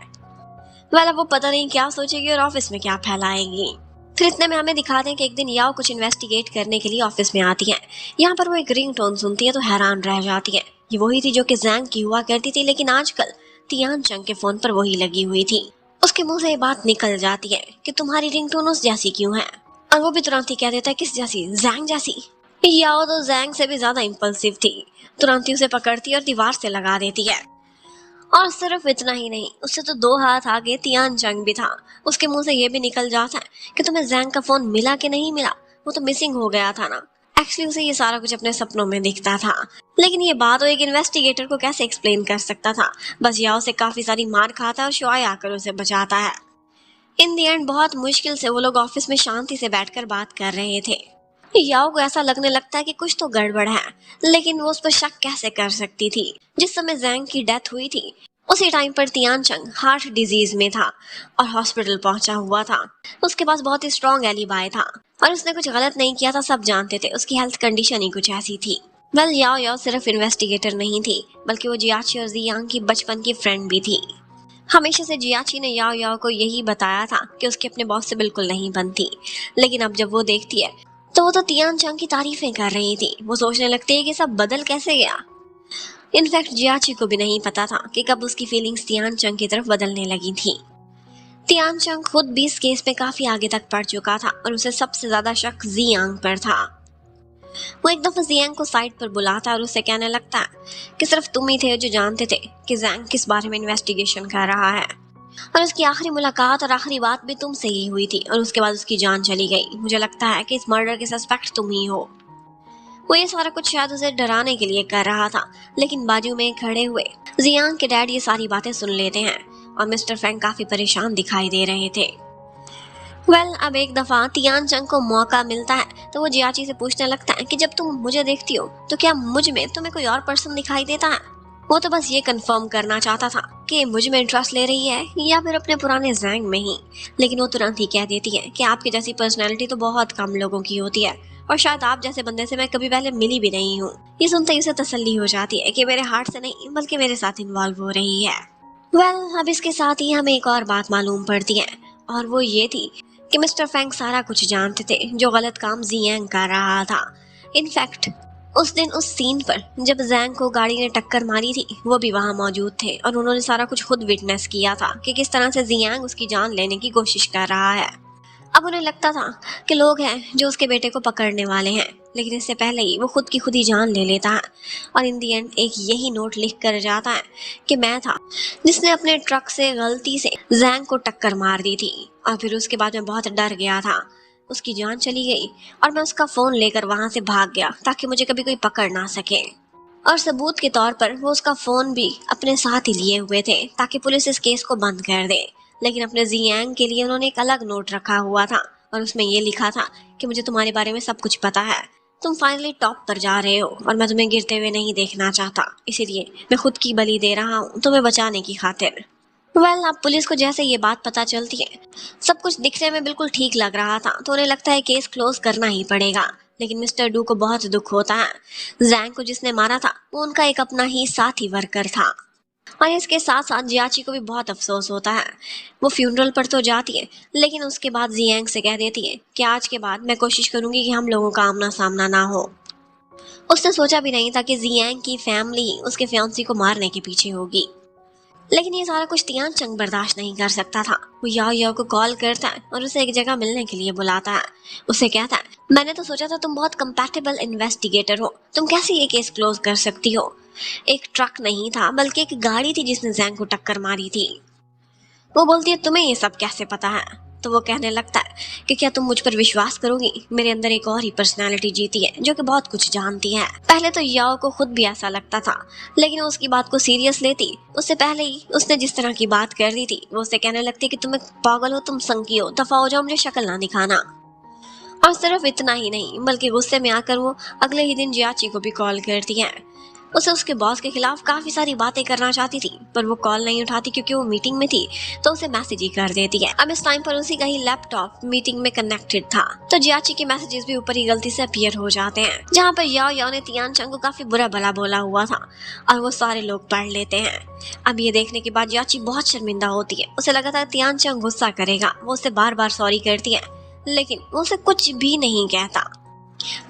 अब वो पता नहीं क्या सोचेगी और ऑफिस में क्या फैलाएगी। फिर इतने में हमें दिखाते हैं कि एक दिन याओ कुछ इन्वेस्टिगेट करने के लिए ऑफिस में आती है। यहाँ पर वो एक रिंग टोन सुनती है तो हैरान रह जाती है। ये वही थी जो कि जैंग की हुआ करती थी, लेकिन आजकल तियान चंग के फोन पर वही लगी हुई थी। उसके मुंह से ये बात निकल जाती है कि तुम्हारी रिंगटोन उस जैसी क्यों है, और वो भी तुरंत ही कह देता है किस जैसी, जैंग जैसी। याओ तो जैंग से भी ज्यादा इम्पल्सिव थी, तुरंत ही उसे पकड़ती और दीवार से लगा देती है। और सिर्फ इतना ही नहीं, उससे तो 2 हाथ आगे तियान चंग भी था। उसके मुंह से ये भी निकल जाता है कि तुम्हें जैंग का फोन मिला कि नहीं मिला, वो तो मिसिंग हो गया था ना। एक्चुअली उसे ये सारा कुछ अपने सपनों में दिखता था, लेकिन ये बात वो एक इन्वेस्टिगेटर को कैसे एक्सप्लेन कर सकता था। बस याओ से काफी सारी मार खाता है और शुआई आकर उसे बचाता है। इन दी एंड बहुत मुश्किल से वो लोग ऑफिस में शांति से बैठकर बात कर रहे थे। याओ को ऐसा लगने लगता है कि कुछ तो गड़बड़ है, लेकिन वो उस पर शक कैसे कर सकती थी। जिस समय जैंग की डेथ हुई थी उसी टाइम पर तियान चंग हार्ट डिजीज में था और हॉस्पिटल पहुंचा हुआ था। उसके पास बहुत ही स्ट्रॉन्ग एलिबाई था और उसने कुछ गलत नहीं किया था, सब जानते थे। उसकी हेल्थ कंडीशन ही कुछ ऐसी थी। वेल याओ याओ सिर्फ इन्वेस्टिगेटर नहीं थी, बल्कि वो जियाची और जियांग की बचपन की फ्रेंड भी थी। हमेशा से जियाची ने याओ याओ को यही बताया था कि उसकी अपने बॉस से बिल्कुल नहीं बनती, लेकिन अब जब वो देखती है तो वो तो तियान चंग की तारीफें कर रही थी। वो सोचने लगती है कि सब बदल कैसे गया। इनफैक्ट जियाची को भी नहीं पता था कि कब उसकी फीलिंग्स तियान चंग की तरफ बदलने लगी थी। तियान चंग खुद भी इस केस में काफी आगे तक पढ़ चुका था और उसे सबसे ज्यादा शक जियांग पर था। वो एक दफा जियांग को साइड पर बुलाता और उसे कहने लगता है कि सिर्फ तुम ही थे जो जानते थे कि जैंग किस बारे में इन्वेस्टिगेशन कर रहा है, और उसकी आखिरी मुलाकात और आखिरी बात भी तुमसे ही हुई थी और उसके बाद उसकी जान चली गई। मुझे लगता है कि इस मर्डर के सस्पेक्ट तुम ही हो। वो ये सारा कुछ शायद उसे डराने के लिए कर रहा था, लेकिन बाजू में खड़े हुए जियांग के डैड ये सारी बातें सुन लेते हैं और मिस्टर फैंग काफी परेशान दिखाई दे रहे थे। अब एक दफा तियान चंग को मौका मिलता है तो वो जियाची से पूछने लगता है कि जब तुम मुझे देखती हो तो क्या मुझ में तुम्हें कोई और पर्सन दिखाई देता है। वो तो बस ये कंफर्म करना चाहता था कि मुझ में इंटरेस्ट ले रही है या फिर अपने पुराने जैंग में ही, लेकिन वो तुरंत ही कह देती है कि आपकी जैसी पर्सनैलिटी तो बहुत कम लोगों की होती है और शायद आप जैसे बंदे से मैं कभी पहले मिली भी नहीं हूँ। ये सुनते ही उसे तसल्ली हो जाती है कि मेरे हार्ट से नहीं बल्कि मेरे साथ इन्वॉल्व हो रही है। अब इसके साथ ही हमें एक और बात मालूम पड़ती है और वो ये थी कि मिस्टर फैंग सारा कुछ जानते थे जो गलत काम जियांग कर रहा था। इनफैक्ट उस दिन उस सीन पर जब जैंग को गाड़ी ने टक्कर मारी थी वो भी वहां मौजूद थे और उन्होंने सारा कुछ खुद विटनेस किया था कि किस तरह से जियांग उसकी जान लेने की कोशिश कर रहा है। अब उन्हें लगता था कि लोग हैं जो उसके बेटे को पकड़ने वाले हैं, लेकिन इससे पहले ही वो खुद की जान ले लेता है और इन दी एंड एक यही नोट लिख कर जाता है कि मैं था जिसने अपने ट्रक से गलती से जैंग को टक्कर मार दी थी और फिर उसके बाद मैं बहुत डर गया था। उसकी जान चली गई और मैं उसका फोन लेकर वहां से भाग गया ताकि मुझे कभी कोई पकड़ ना सके, और सबूत के तौर पर वो उसका फोन भी अपने साथ ही लिए हुए थे ताकि पुलिस इस केस को बंद कर दे। लेकिन अपने जियांग के लिए उन्होंने एक अलग नोट रखा हुआ था और उसमें ये लिखा था कि मुझे तुम्हारे बारे में सब कुछ पता है, तुम फाइनली टॉप पर जा रहे हो और मैं तुम्हें गिरते हुए नहीं देखना चाहता, इसीलिए मैं खुद की बलि दे रहा हूँ तुम्हें बचाने की खातिर। अब पुलिस को जैसे ये बात पता चलती है सब कुछ दिखने में बिल्कुल ठीक लग रहा था तो उन्हें लगता है केस क्लोज करना ही पड़ेगा। लेकिन मिस्टर डू को बहुत दुख होता है। जैंग को जिसने मारा था वो उनका एक अपना ही साथी वर्कर था और इसके साथ साथ जियाची को भी बहुत अफसोस होता है। वो फ्यूनरल पर तो जाती है लेकिन उसके बाद जियांग से कह देती है कि आज के बाद मैं कोशिश करूंगी कि हम लोगों का आमना सामना ना हो। उसने सोचा भी नहीं था कि जियांग की फैमिली उसके फियांसी को मारने के पीछे होगी, लेकिन ये सारा कुछ तियान चंग बर्दाश्त नहीं कर सकता था। वो याओ याओ को कॉल करता है और उसे एक जगह मिलने के लिए बुलाता है। उसे कहता है मैंने तो सोचा था तुम बहुत कंपैटिबल इन्वेस्टिगेटर हो, तुम कैसे ये केस क्लोज कर सकती हो। एक ट्रक नहीं था बल्कि एक गाड़ी थी जिसने जैंग को टक्कर मारी थी। वो बोलती है तुम्हें ये सब कैसे पता है। तो वो कहने लगता है कि क्या तुम मुझ पर विश्वास करोगी, मेरे अंदर एक और ही पर्सनालिटी जीती है जो कि बहुत कुछ जानती है। पहले तो याओ को खुद भी ऐसा लगता था, लेकिन वो उसकी बात को सीरियस लेती। उससे पहले ही उसने जिस तरह की बात कर दी थी वो उससे कहने लगती कि तुम्हें पागल हो, तुम संकी हो, दफा हो जाओ, मुझे शक्ल ना दिखाना। और सिर्फ इतना ही नहीं बल्कि गुस्से में आकर वो अगले ही दिन जियाची को भी कॉल करती है। उसे उसके बॉस के खिलाफ काफी सारी बातें करना चाहती थी पर वो कॉल नहीं उठाती क्योंकि वो मीटिंग में थी, तो उसे मैसेज ही कर देती है। अब इस टाइम पर उसी का ही लैपटॉप मीटिंग में कनेक्टेड था तो जियाची के मैसेजेस भी ऊपर ही गलती से अपीयर हो जाते हैं, जहाँ पर याओ याओ ने तियान चंग को काफी बुरा भला बोला हुआ था और वो सारे लोग पढ़ लेते हैं। अब ये देखने के बाद जियाची बहुत शर्मिंदा होती है। उसे लगा था तियान चंग गुस्सा करेगा, वो उससे बार बार सॉरी करती है लेकिन वो उसे कुछ भी नहीं कहता,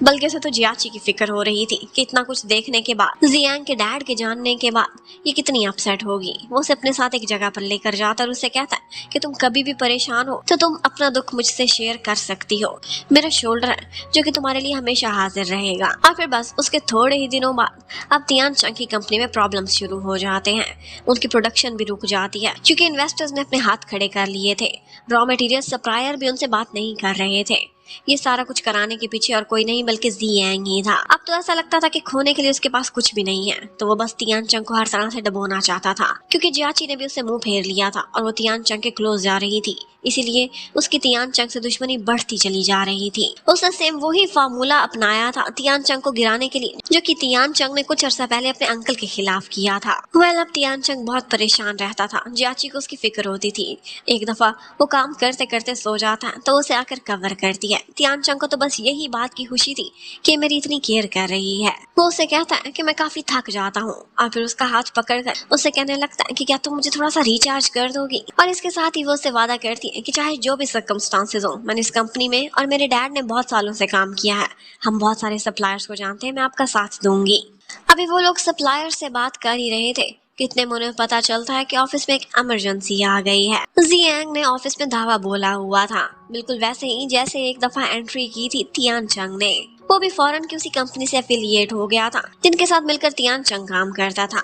बल्कि उसे तो जियाची की फिक्र हो रही थी कि इतना कुछ देखने के बाद, जियांग के डैड के जानने के बाद ये कितनी अपसेट होगी। वो उसे अपने साथ एक जगह पर लेकर जाता और उसे कहता है कि तुम कभी भी परेशान हो तो तुम अपना दुख मुझसे शेयर कर सकती हो, मेरा शोल्डर है जो कि तुम्हारे लिए हमेशा हाजिर रहेगा। और फिर बस उसके थोड़े ही दिनों बाद अब तियान चंग की कंपनी में प्रॉब्लम्स शुरू हो जाते हैं। उनकी प्रोडक्शन भी रुक जाती है क्योंकि इन्वेस्टर्स ने अपने हाथ खड़े कर लिए थे। रॉ मटेरियल सप्लायर भी उनसे बात नहीं कर रहे थे ये सारा कुछ कराने के पीछे और कोई नहीं बल्कि जियांग ही था। अब तो ऐसा लगता था कि खोने के लिए उसके पास कुछ भी नहीं है, तो वो बस तियानचंग को हर तरह से डबोना चाहता था, क्योंकि जियाची ने भी उससे मुंह फेर लिया था और वो तियानचंग के क्लोज जा रही थी, इसीलिए उसकी तियानचंग से दुश्मनी बढ़ती चली जा रही थी। उसने सेम वही फार्मूला अपनाया था तियानचंग को गिराने के लिए, जो कि तियानचंग ने कुछ अर्सा पहले अपने अंकल के खिलाफ किया था। अब तियानचंग बहुत परेशान रहता था, जियाची को उसकी फिक्र होती थी। एक दफा वो काम करते करते सो जाता है तो उसे आकर कवर करती है। तियानचंग को तो बस यही बात की खुशी थी कि मेरी इतनी केयर कर रही है। वो उसे कहता है कि मैं काफी थक जाता हूँ, और फिर उसका हाथ पकड़कर उसे कहने लगता है कि क्या तुम मुझे थोड़ा सा रिचार्ज कर दोगी। और इसके साथ ही वो उससे वादा करती है कि चाहे जो भी सर्कमस्टांसेस हो, मैंने इस कंपनी में और मेरे डैड ने बहुत सालों से काम किया है, हम बहुत सारे सप्लायर्स को जानते हैं, मैं आपका साथ दूंगी। अभी वो लोग सप्लायर से बात कर ही रहे थे, कितने मुझे पता चलता है कि ऑफिस में एक इमरजेंसी आ गई है। जियांग ने ऑफिस में धावा बोला हुआ था, बिल्कुल वैसे ही जैसे एक दफा एंट्री की थी तियानचंग ने। वो भी फौरन की उसी कंपनी से एफिलिएट हो गया था जिनके साथ मिलकर तियानचंग काम करता था।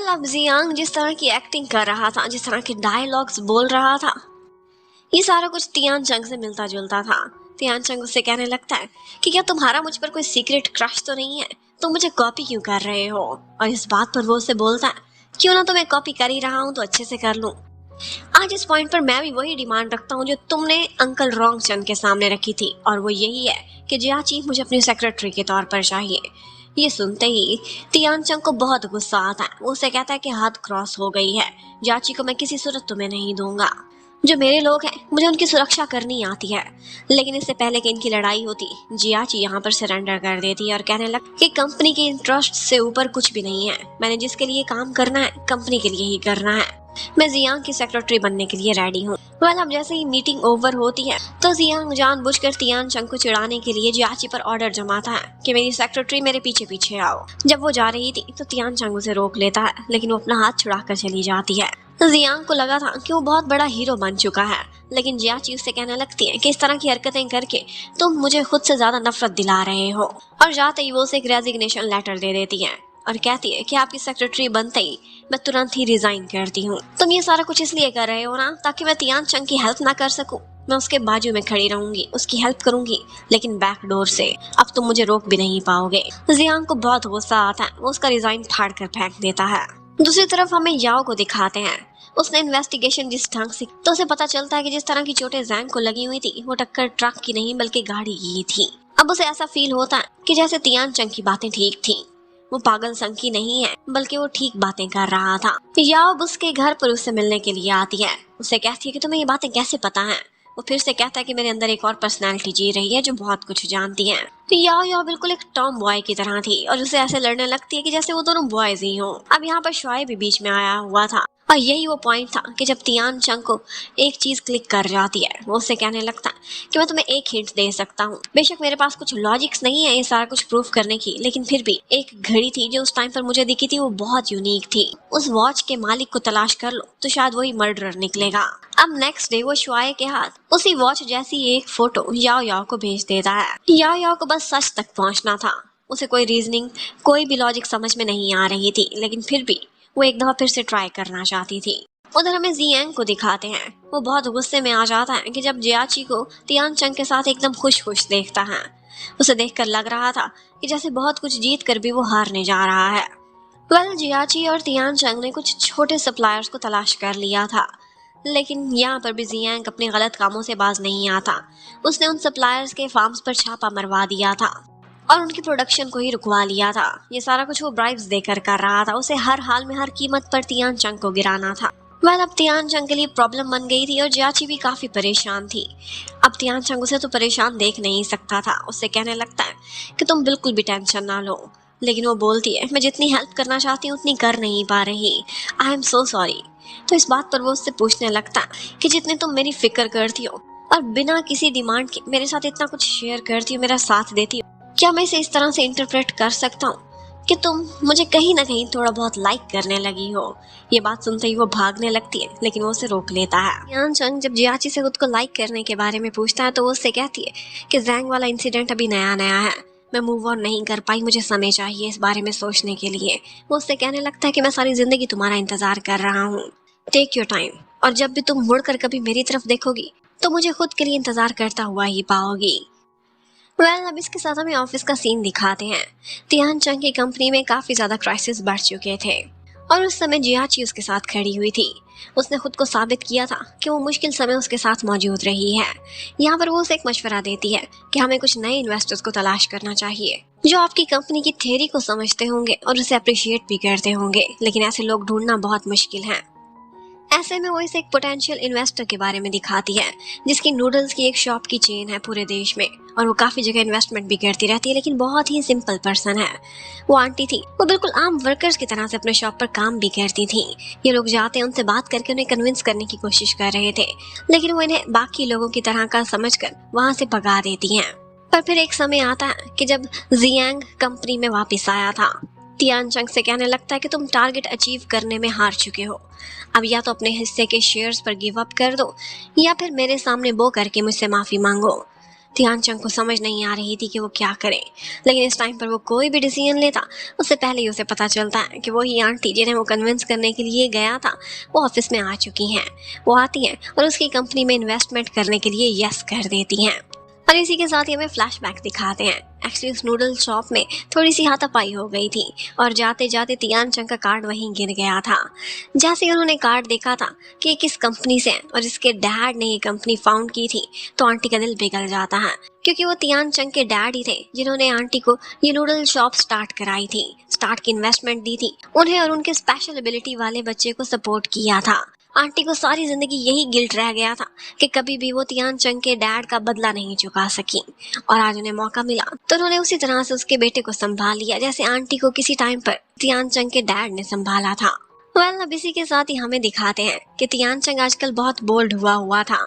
अब जियांग जिस तरह की एक्टिंग कर रहा था, जिस तरह के डायलॉग्स बोल रहा था, ये सारा कुछ तियानचंग से मिलता जुलता था। तियानचंग उससे कहने लगता है कि क्या तुम्हारा मुझ पर कोई सीक्रेट क्रश तो नहीं है, तुम मुझे कॉपी क्यों कर रहे हो। और इस बात पर वो उससे बोलता है क्यों ना तुम्हें कॉपी कर ही रहा हूँ तो अच्छे से कर लूं। आज इस पॉइंट पर मैं भी वही डिमांड रखता हूँ जो तुमने अंकल रोंगचंद के सामने रखी थी, और वो यही है कि जियाची मुझे अपनी सेक्रेटरी के तौर पर चाहिए। ये सुनते ही तियानचंग को बहुत गुस्सा आता है। वो उसे कहता है कि हाथ क्रॉस हो गई है, जियाची को मैं किसी सूरत तुम्हें नहीं दूंगा। जो मेरे लोग हैं मुझे उनकी सुरक्षा करनी आती है। लेकिन इससे पहले कि इनकी लड़ाई होती, जियाची यहाँ पर सरेंडर कर देती है और कहने लग कि कंपनी के इंटरेस्ट से ऊपर कुछ भी नहीं है, मैंने जिसके लिए काम करना है कंपनी के लिए ही करना है, मैं जियांग की सेक्रेटरी बनने के लिए रेडी हूँ। अब जैसे ही मीटिंग ओवर होती है तो जियांग जानबूझकर तियानचंग को चिढ़ाने के लिए जियाची पर ऑर्डर जमाता है कि मेरी सेक्रेटरी मेरे पीछे पीछे आओ। जब वो जा रही थी तो तियानचंग उसे रोक लेता है, लेकिन वो अपना हाथ छुड़ाकर चली जाती है। जियांग को लगा था कि वो बहुत बड़ा हीरो बन चुका है, लेकिन जियाची उससे कहने लगती है कि इस तरह की हरकतें करके तुम मुझे खुद से ज्यादा नफरत दिला रहे हो। और जाते ही वो उसे एक रेजिग्नेशन लेटर दे देती है और कहती है कि आपकी सेक्रेटरी बनते ही मैं तुरंत ही रिजाइन करती हूँ। तुम ये सारा कुछ इसलिए कर रहे हो ना ताकि मैं तियानचंग की हेल्प ना कर सकूं। मैं उसके बाजू में खड़ी रहूंगी, उसकी हेल्प करूंगी, लेकिन बैक डोर से। अब तुम मुझे रोक भी नहीं पाओगे। जियांग को बहुत गुस्सा आता है, वो उसका रिजाइन फाड़ कर फेंक देता है। दूसरी तरफ हमें याओ को दिखाते हैं। उसने इन्वेस्टिगेशन जिस ढंग से, तो उसे पता चलता है कि जिस तरह की चोटें जैंग को लगी हुई थी वो टक्कर ट्रक की नहीं बल्कि गाड़ी की थी। अब उसे ऐसा फील होता है कि जैसे तियानचंग की बातें ठीक थी, वो पागल संकी नहीं है बल्कि वो ठीक बातें कर रहा था। याओ उसके घर पर उससे मिलने के लिए आती है, उसे कहती है कि तुम्हें ये बातें कैसे पता है। वो फिर से कहता है कि मेरे अंदर एक और पर्सनैलिटी जी रही है जो बहुत कुछ जानती है। याओ बिल्कुल एक टॉम बॉय की तरह थी और उसे ऐसे लड़ने लगती है कि जैसे वो दोनों बॉयज ही हों। अब यहाँ पर शुआइब भी बीच में आया हुआ था और यही वो पॉइंट था कि जब तियानचंग को एक चीज क्लिक कर जाती है, वो उससे कहने लगता है कि मैं तुम्हें एक हिंट दे सकता हूँ। बेशक मेरे पास कुछ लॉजिक्स नहीं है ये सारा कुछ प्रूफ करने की, लेकिन फिर भी एक घड़ी थी जो उस टाइम पर मुझे दिखी थी, वो बहुत यूनिक थी। उस वॉच के मालिक को तलाश कर लो तो शायद वही मर्डरर निकलेगा। अब नेक्स्ट डे वो शुआए के हाथ उसी वॉच जैसी एक फोटो याओ को भेज देता है। याओ को बस सच तक पहुंचना था। उसे कोई रीजनिंग, कोई भी लॉजिक समझ में नहीं आ रही थी, लेकिन फिर भी वो एक दफा फिर से ट्राई करना चाहती थी। उधर हमें जियांग को दिखाते हैं। वो बहुत गुस्से में आ जाता है कि जब जियाची को तियानचंग के साथ एकदम खुश खुश देखता है। उसे देखकर लग रहा था कि जैसे बहुत कुछ जीत कर भी वो हारने जा रहा है। जियाची और तियानचंग ने कुछ छोटे सप्लायर्स को तलाश कर लिया था, लेकिन यहाँ पर भी जियांग अपने गलत कामों से बाज नहीं आता। उसने उन सप्लायर्स के फार्म्स पर छापा मरवा दिया था और उनकी प्रोडक्शन को ही रुकवा लिया था। ये सारा कुछ वो ब्राइब्स देकर कर रहा था। उसे हर हाल में हर कीमत पर तियानचंग को गिराना था। अब तियानचंग के लिए प्रॉब्लम बन गई थी और जियाची भी काफी परेशान थी। अब तियानचंग उसे तो परेशान देख नहीं सकता था। उससे कहने लगता है कि तुम बिल्कुल भी टेंशन ना लो, लेकिन वो बोलती है मैं जितनी हेल्प करना चाहती हूँ उतनी कर नहीं पा रही, आई एम सो सॉरी। तो इस बात पर वो उससे पूछने लगता कि जितनी तुम मेरी फिक्र करती हो और बिना किसी डिमांड के मेरे साथ इतना कुछ शेयर करती हो, मेरा साथ देती हो, क्या मैं इसे इस तरह से इंटरप्रेट कर सकता हूँ कि तुम मुझे कहीं ना कहीं थोड़ा बहुत लाइक करने लगी हो। ये बात सुनते ही वो भागने लगती है, लेकिन वो उसे रोक लेता है। तियानचंग जब जियाची से खुद को लाइक करने के बारे में पूछता है तो वो उससे कहती है कि जैंग वाला इंसिडेंट अभी नया नया है, मैं मूव ऑन नहीं कर पाई, मुझे समय चाहिए इस बारे में सोचने के लिए। वो उससे कहने लगता है कि मैं सारी जिंदगी तुम्हारा इंतजार कर रहा हूँ, टेक योर टाइम, और जब भी तुम मुड़कर कभी मेरी तरफ देखोगी तो मुझे खुद के लिए इंतजार करता हुआ ही पाओगी। अब इसके साथ हमें ऑफिस का सीन दिखाते हैं। तियान चंग की कंपनी में काफी ज्यादा क्राइसिस बढ़ चुके थे और उस समय जियाची उसके साथ खड़ी हुई थी। उसने खुद को साबित किया था कि वो मुश्किल समय उसके साथ मौजूद रही है। यहाँ पर वो उसे एक मशवरा देती है कि हमें कुछ नए इन्वेस्टर्स को तलाश करना चाहिए जो आपकी कंपनी की थ्योरी को समझते होंगे और उसे अप्रिशिएट भी करते होंगे, लेकिन ऐसे लोग ढूंढना बहुत मुश्किल है। ऐसे में वो इसे एक पोटेंशियल इन्वेस्टर के बारे में दिखाती है जिसकी नूडल्स की एक शॉप की चेन है पूरे देश में और वो काफी जगह इन्वेस्टमेंट भी करती रहती है, लेकिन बहुत ही सिंपल पर्सन है। वो आंटी थी, वो बिल्कुल आम वर्कर्स की तरह से अपने शॉप पर काम भी करती थी। ये लोग जाते हैं, उनसे बात करके उन्हें कन्विंस करने की कोशिश कर रहे थे, लेकिन वो इन्हें बाकी लोगों की तरह का समझकर वहां से भगा देती हैं। पर फिर एक समय आता है कि जब जियांग कंपनी में वापस आया था, तियान चंग से कहने लगता है कि तुम टारगेट अचीव करने में हार चुके हो। अब या तो अपने हिस्से के शेयर्स पर गिव अप कर दो या फिर मेरे सामने बो करके मुझसे माफी मांगो। तियान चंग को समझ नहीं आ रही थी कि वो क्या करे, लेकिन इस टाइम पर वो कोई भी डिसीजन लेता उससे पहले ही उसे पता चलता है कि वही आंटी जिन्हें वो कन्विंस करने के लिए गया था वो ऑफिस में आ चुकी हैं। वो आती हैं और उसकी कंपनी में इन्वेस्टमेंट करने के लिए यस कर देती हैं। और इसी के साथ ही हमें फ्लैशबैक दिखाते हैं। एक्चुअली उस नूडल शॉप में थोड़ी सी हाथापाई हो गई थी और जाते जाते तियान चंग का कार्ड वहीं गिर गया था। जैसे ही उन्होंने कार्ड देखा था कि ये किस कंपनी से है और इसके डैड ने ये कंपनी फाउंड की थी, तो आंटी का दिल पिघल जाता है, क्योंकि वो तियान चंग के डैड ही थे जिन्होंने आंटी को ये नूडल शॉप स्टार्ट कराई थी, स्टार्ट की इन्वेस्टमेंट दी थी, उन्हें और उनके स्पेशल एबिलिटी वाले बच्चे को सपोर्ट किया था। आंटी को सारी जिंदगी यही गिल्ट रह गया था कि कभी भी वो तियान चंग के डैड का बदला नहीं चुका सकी, और आज उन्हें मौका मिला तो उन्होंने उसी तरह से उसके बेटे को संभाल लिया जैसे आंटी को किसी टाइम पर तियान चंग के डैड ने संभाला था। अब इसी के साथ ही हमें दिखाते हैं कि तियान चंग आजकल बहुत बोल्ड हुआ था।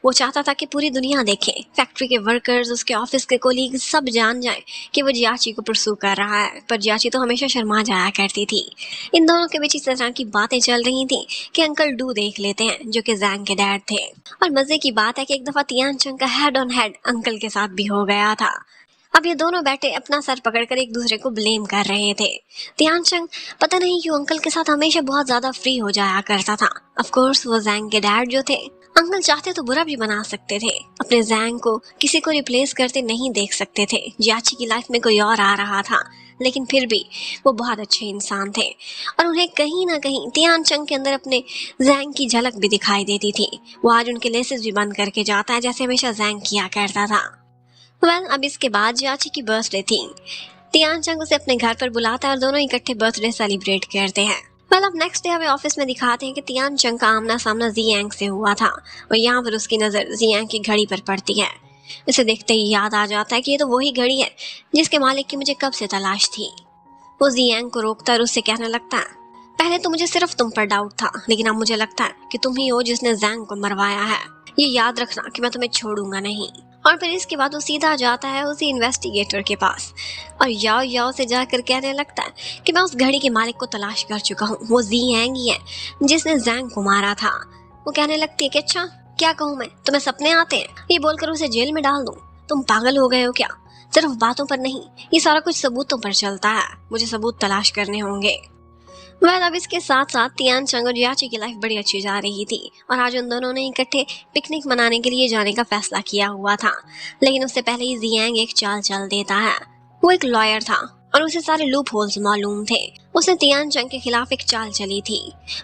वो चाहता था कि पूरी दुनिया देखे, फैक्ट्री के वर्कर्स, उसके ऑफिस के कोलीग सब जान जाएं कि वो जियाची को परसू कर रहा है, पर जियाची तो हमेशा शर्मा जाया करती थी। इन दोनों के बीच इस तरह की बातें चल रही थी कि अंकल डू देख लेते हैं जो कि जैंग के डैड थे। और मजे की बात है कि एक दफा तियान चंग का हेड ऑन हेड अंकल के साथ भी हो गया था। अब ये दोनों बैठे अपना सर पकड़कर एक दूसरे को ब्लेम कर रहे थे। तियान चंग पता नहीं क्यों अंकल के साथ हमेशा बहुत ज्यादा फ्री हो जाया करता था। ऑफ कोर्स वो जैंग के डैड जो थे, अंकल चाहते तो बुरा भी बना सकते थे, अपने जैंग को किसी को रिप्लेस करते नहीं देख सकते थे। जियाची की लाइफ में कोई और आ रहा था, लेकिन फिर भी वो बहुत अच्छे इंसान थे और उन्हें कहीं ना कहीं तियान चंग के अंदर अपने जैंग की झलक भी दिखाई देती थी। वो आज उनके लेसेस भी बंद करके जाता है जैसे हमेशा जैंग किया करता था। अब इसके बाद जियाची की बर्थडे थी। तियान चंग उसे अपने घर पर बुलाता है और दोनों इकट्ठे बर्थडे सेलिब्रेट करते हैं। अब नेक्स्ट डे हमें ऑफिस में दिखाते हैं कि तियान चंग का आमना सामना जियांग से हुआ था और यहाँ पर उसकी नजर जियांग की घड़ी पर पड़ती है। उसे देखते ही याद आ जाता है कि ये तो वही घड़ी है जिसके मालिक की मुझे कब से तलाश थी। वो जियांग को रोकता है और उससे कहने लगता है, पहले तो मुझे सिर्फ तुम पर डाउट था, लेकिन अब मुझे लगता है कि तुम ही हो जिसने जैंग को मरवाया है। ये याद रखना कि मैं तुम्हें छोड़ूंगा नहीं। और फिर इसके बाद वो सीधा जाता है उसी इन्वेस्टिगेटर के पास और याओ याओ से जाकर कहने लगता है कि मैं उस घड़ी के मालिक को तलाश कर चुका हूँ, वो जियांग ही है जिसने जैंग को मारा था। वो कहने लगती है कि अच्छा क्या कहूँ मैं, तुम्हें सपने आते हैं? ये बोलकर उसे जेल में डाल दूं? तुम पागल हो गए हो क्या? सिर्फ बातों पर नहीं, ये सारा कुछ सबूतों पर चलता है, मुझे सबूत तलाश करने होंगे। अब इसके साथ साथ तियान चंग और जियाची की लाइफ बड़ी अच्छी जा रही थी और आज उन दोनों ने इकट्ठे पिकनिक मनाने के लिए जाने का फैसला किया हुआ था, लेकिन उससे पहले ही जियांग एक चाल चल देता है। वो एक लॉयर था और उसे सारे लूप होल्स मालूम थे। उसने तियान चंग के खिलाफ एक चाल चली थी।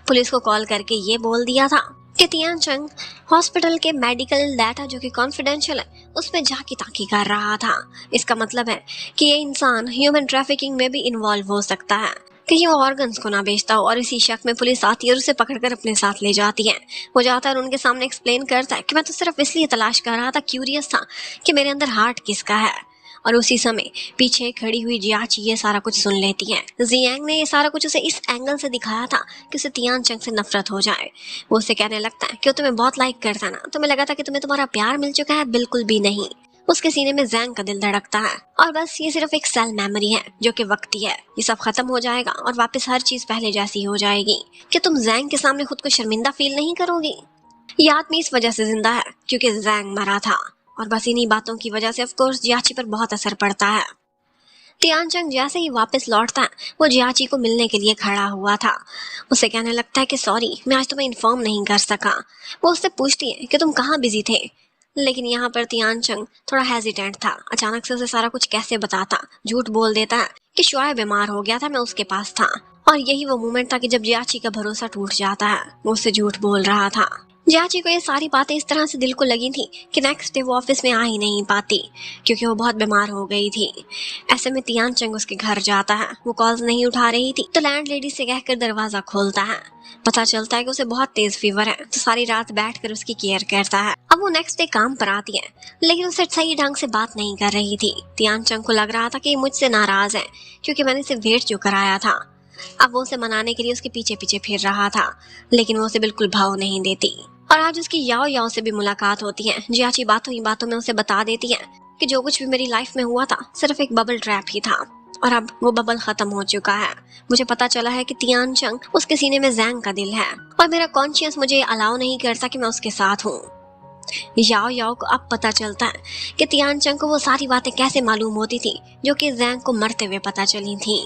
पुलिस को कॉल करके ये बोल दिया था कि तियान चंग हॉस्पिटल के मेडिकल डाटा जो कि कॉन्फिडेंशियल है उसमें झांकी ताकी कर रहा था। इसका मतलब है कि ये इंसान ह्यूमन ट्रैफिकिंग में भी इन्वॉल्व हो सकता है, कहीं वो ऑर्गन्स को ना बेचता हो। और इसी शक में पुलिस आती है और उसे पकड़कर अपने साथ ले जाती है। वो जाता है और उनके सामने एक्सप्लेन करता है कि मैं तो सिर्फ इसलिए तलाश कर रहा था, क्यूरियस था कि मेरे अंदर हार्ट किसका है। और उसी समय पीछे खड़ी हुई जियाची ये सारा कुछ सुन लेती है। जियांग ने ये सारा कुछ उसे इस एंगल से दिखाया था कि उसे तियान चंग से नफरत हो जाए। वो उसे कहने लगता है कि वो तुम्हें बहुत लाइक करता ना, तुम्हें लगा था कि तुम्हें तुम्हारा प्यार मिल चुका है, बिल्कुल भी नहीं। उसके सीने में जैंग का दिल धड़कता है और बस ये सिर्फ एक सेल मेमोरी है जो कि वक्ती है, ये सब खत्म हो जाएगा और वापस हर चीज पहले जैसी हो जाएगी। कि तुम जैंग के सामने खुद को शर्मिंदा फील नहीं करोगी? ये आदमी इस वजह से जिंदा है क्योंकि जैंग मरा था और बस इन्हीं बातों की वजह से ऑफ कोर्स जियाची पर बहुत असर पड़ता है। तियान चंग जैसे ही वापस लौटता है वो जियाची को मिलने के लिए खड़ा हुआ था। उसे कहने लगता है कि सॉरी मैं आज तुम्हें इन्फॉर्म नहीं कर सका। वो उससे पूछती है कि तुम कहाँ बिजी थे? लेकिन यहाँ पर तियान चंग थोड़ा हेजिटेंट था। अचानक से उसे सारा कुछ कैसे बताता, झूठ बोल देता है कि शुआए बीमार हो गया था, मैं उसके पास था। और यही वो मोमेंट था कि जब जियाची का भरोसा टूट जाता है। वो उससे झूठ बोल रहा था। जियाची को ये सारी बातें इस तरह से दिल को लगी थी कि नेक्स्ट डे वो ऑफिस में आ ही नहीं पाती, क्योंकि वो बहुत बीमार हो गई थी। ऐसे में तियान चंग उसके घर जाता है। वो कॉल्स नहीं उठा रही थी तो लैंड लेडी से कहकर दरवाजा खोलता है। पता चलता है कि उसे बहुत तेज फीवर है, तो सारी रात बैठकर उसकी केयर करता है। अब वो नेक्स्ट डे काम पर आती है, लेकिन उससे सही ढंग से बात नहीं कर रही थी। तियान चंग को लग रहा था कि ये मुझसे नाराज है, क्योंकि मैंने इसे वेट जो कराया था। अब वो उसे मनाने के लिए उसके पीछे पीछे फिर रहा था, लेकिन वो उसे बिल्कुल भाव नहीं देती। और आज उसकी याओ याओ से भी मुलाकात होती है। जियाची बातों ही बातों में उसे बता देती है कि जो कुछ भी मेरी लाइफ में हुआ था सिर्फ एक बबल ट्रैप ही था, और अब वो बबल खत्म हो चुका है। मुझे पता चला है कि तियान चंग उसके सीने में जैंग का दिल है, और मेरा कॉन्शियस मुझे अलाउ नहीं करता कि मैं उसके साथ हूँ। याओ याओ को अब पता चलता है कि तियान चंग को वो सारी बातें कैसे मालूम होती थी जो कि जैंग को मरते हुए पता चली थी।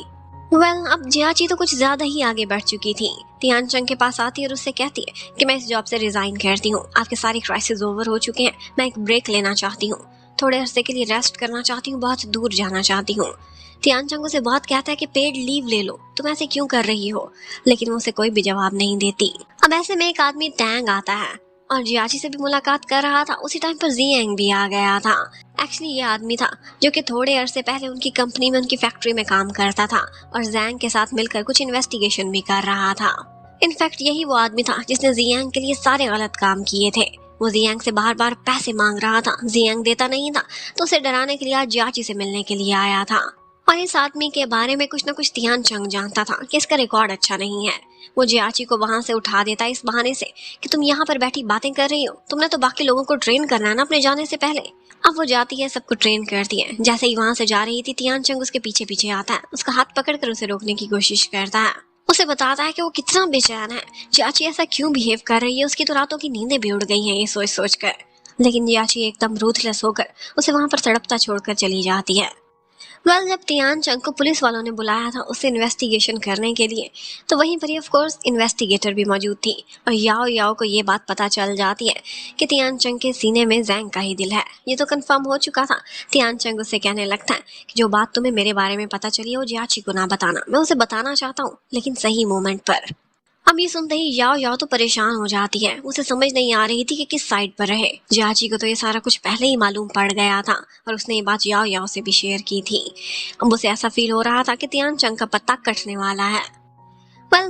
अब जियाची तो कुछ ज्यादा ही आगे बढ़ चुकी थी। तियान चंग के पास आती है और उससे कहती है कि मैं इस जॉब से रिजाइन करती हूँ, आपके सारी क्राइसिस ओवर हो चुके हैं, मैं एक ब्रेक लेना चाहती हूँ, थोड़े अरसे के लिए रेस्ट करना चाहती हूँ, बहुत दूर जाना चाहती हूँ। तियान चंग उसे बहुत कहता है कि पेड लीव ले लो, तुम ऐसे क्यों कर रही हो, लेकिन वो उसे कोई भी जवाब नहीं देती। अब ऐसे में एक आदमी टैंग आता है और जियाची से भी मुलाकात कर रहा था। उसी टाइम पर जियांग भी आ गया था। एक्चुअली ये आदमी था जो कि थोड़े अरसे पहले उनकी कंपनी में, उनकी फैक्ट्री में काम करता था और जैंग के साथ मिलकर कुछ इन्वेस्टिगेशन भी कर रहा था। इनफैक्ट यही वो आदमी था जिसने जियांग के लिए सारे गलत काम किए थे। वो जियांग से बार बार पैसे मांग रहा था, जियांग देता नहीं था, तो उसे डराने के लिए आज जियाची से मिलने के लिए आया था। और इस आदमी के बारे में कुछ न कुछ तियान चंग जानता था कि इसका रिकॉर्ड अच्छा नहीं है। वो जियाची को वहां से उठा देता है इस बहाने से कि तुम यहाँ पर बैठी बातें कर रही हो, तुमने तो बाकी लोगों को ट्रेन करना है ना अपने जाने से पहले। अब वो जाती है, सबको ट्रेन करती है। जैसे ही वहां से जा रही थी, तियान चंग उसके पीछे पीछे आता है, उसका हाथ पकड़कर उसे रोकने की कोशिश करता है। उसे बताता है कि वो कितना बेचैन है, जियाची ऐसा क्यों बिहेव कर रही है, उसकी तो रातों की नींदें भी उड़ गई हैं ये सोच सोच कर। लेकिन जियाची एकदम रूथलेस होकर उसे वहां पर तड़पता छोड़कर चली जाती है। जब तियान चंग को पुलिस वालों ने बुलाया था उसे इन्वेस्टिगेशन करने के लिए, तो वहीं पर ऑफ कोर्स इन्वेस्टिगेटर भी मौजूद थी। और याओ याओ को ये बात पता चल जाती है कि तियान चंग के सीने में जैंग का ही दिल है। ये तो कंफर्म हो चुका था। तियान चंग उसे कहने लगता है कि जो बात तुम्हें मेरे बारे में पता चली है वो जियाची को ना बताना, मैं उसे बताना चाहता हूँ, लेकिन सही मोमेंट पर। अब ये सुनते ही याओ याओ तो परेशान हो जाती है। उसे समझ नहीं आ रही थी कि किस साइड पर रहे। जियाची को तो ये सारा कुछ पहले ही मालूम पड़ गया था और उसने ये बात याओ याओ से भी शेयर की थी। अब उसे ऐसा फील हो रहा था कि तियान चंग का पत्ता कटने वाला है।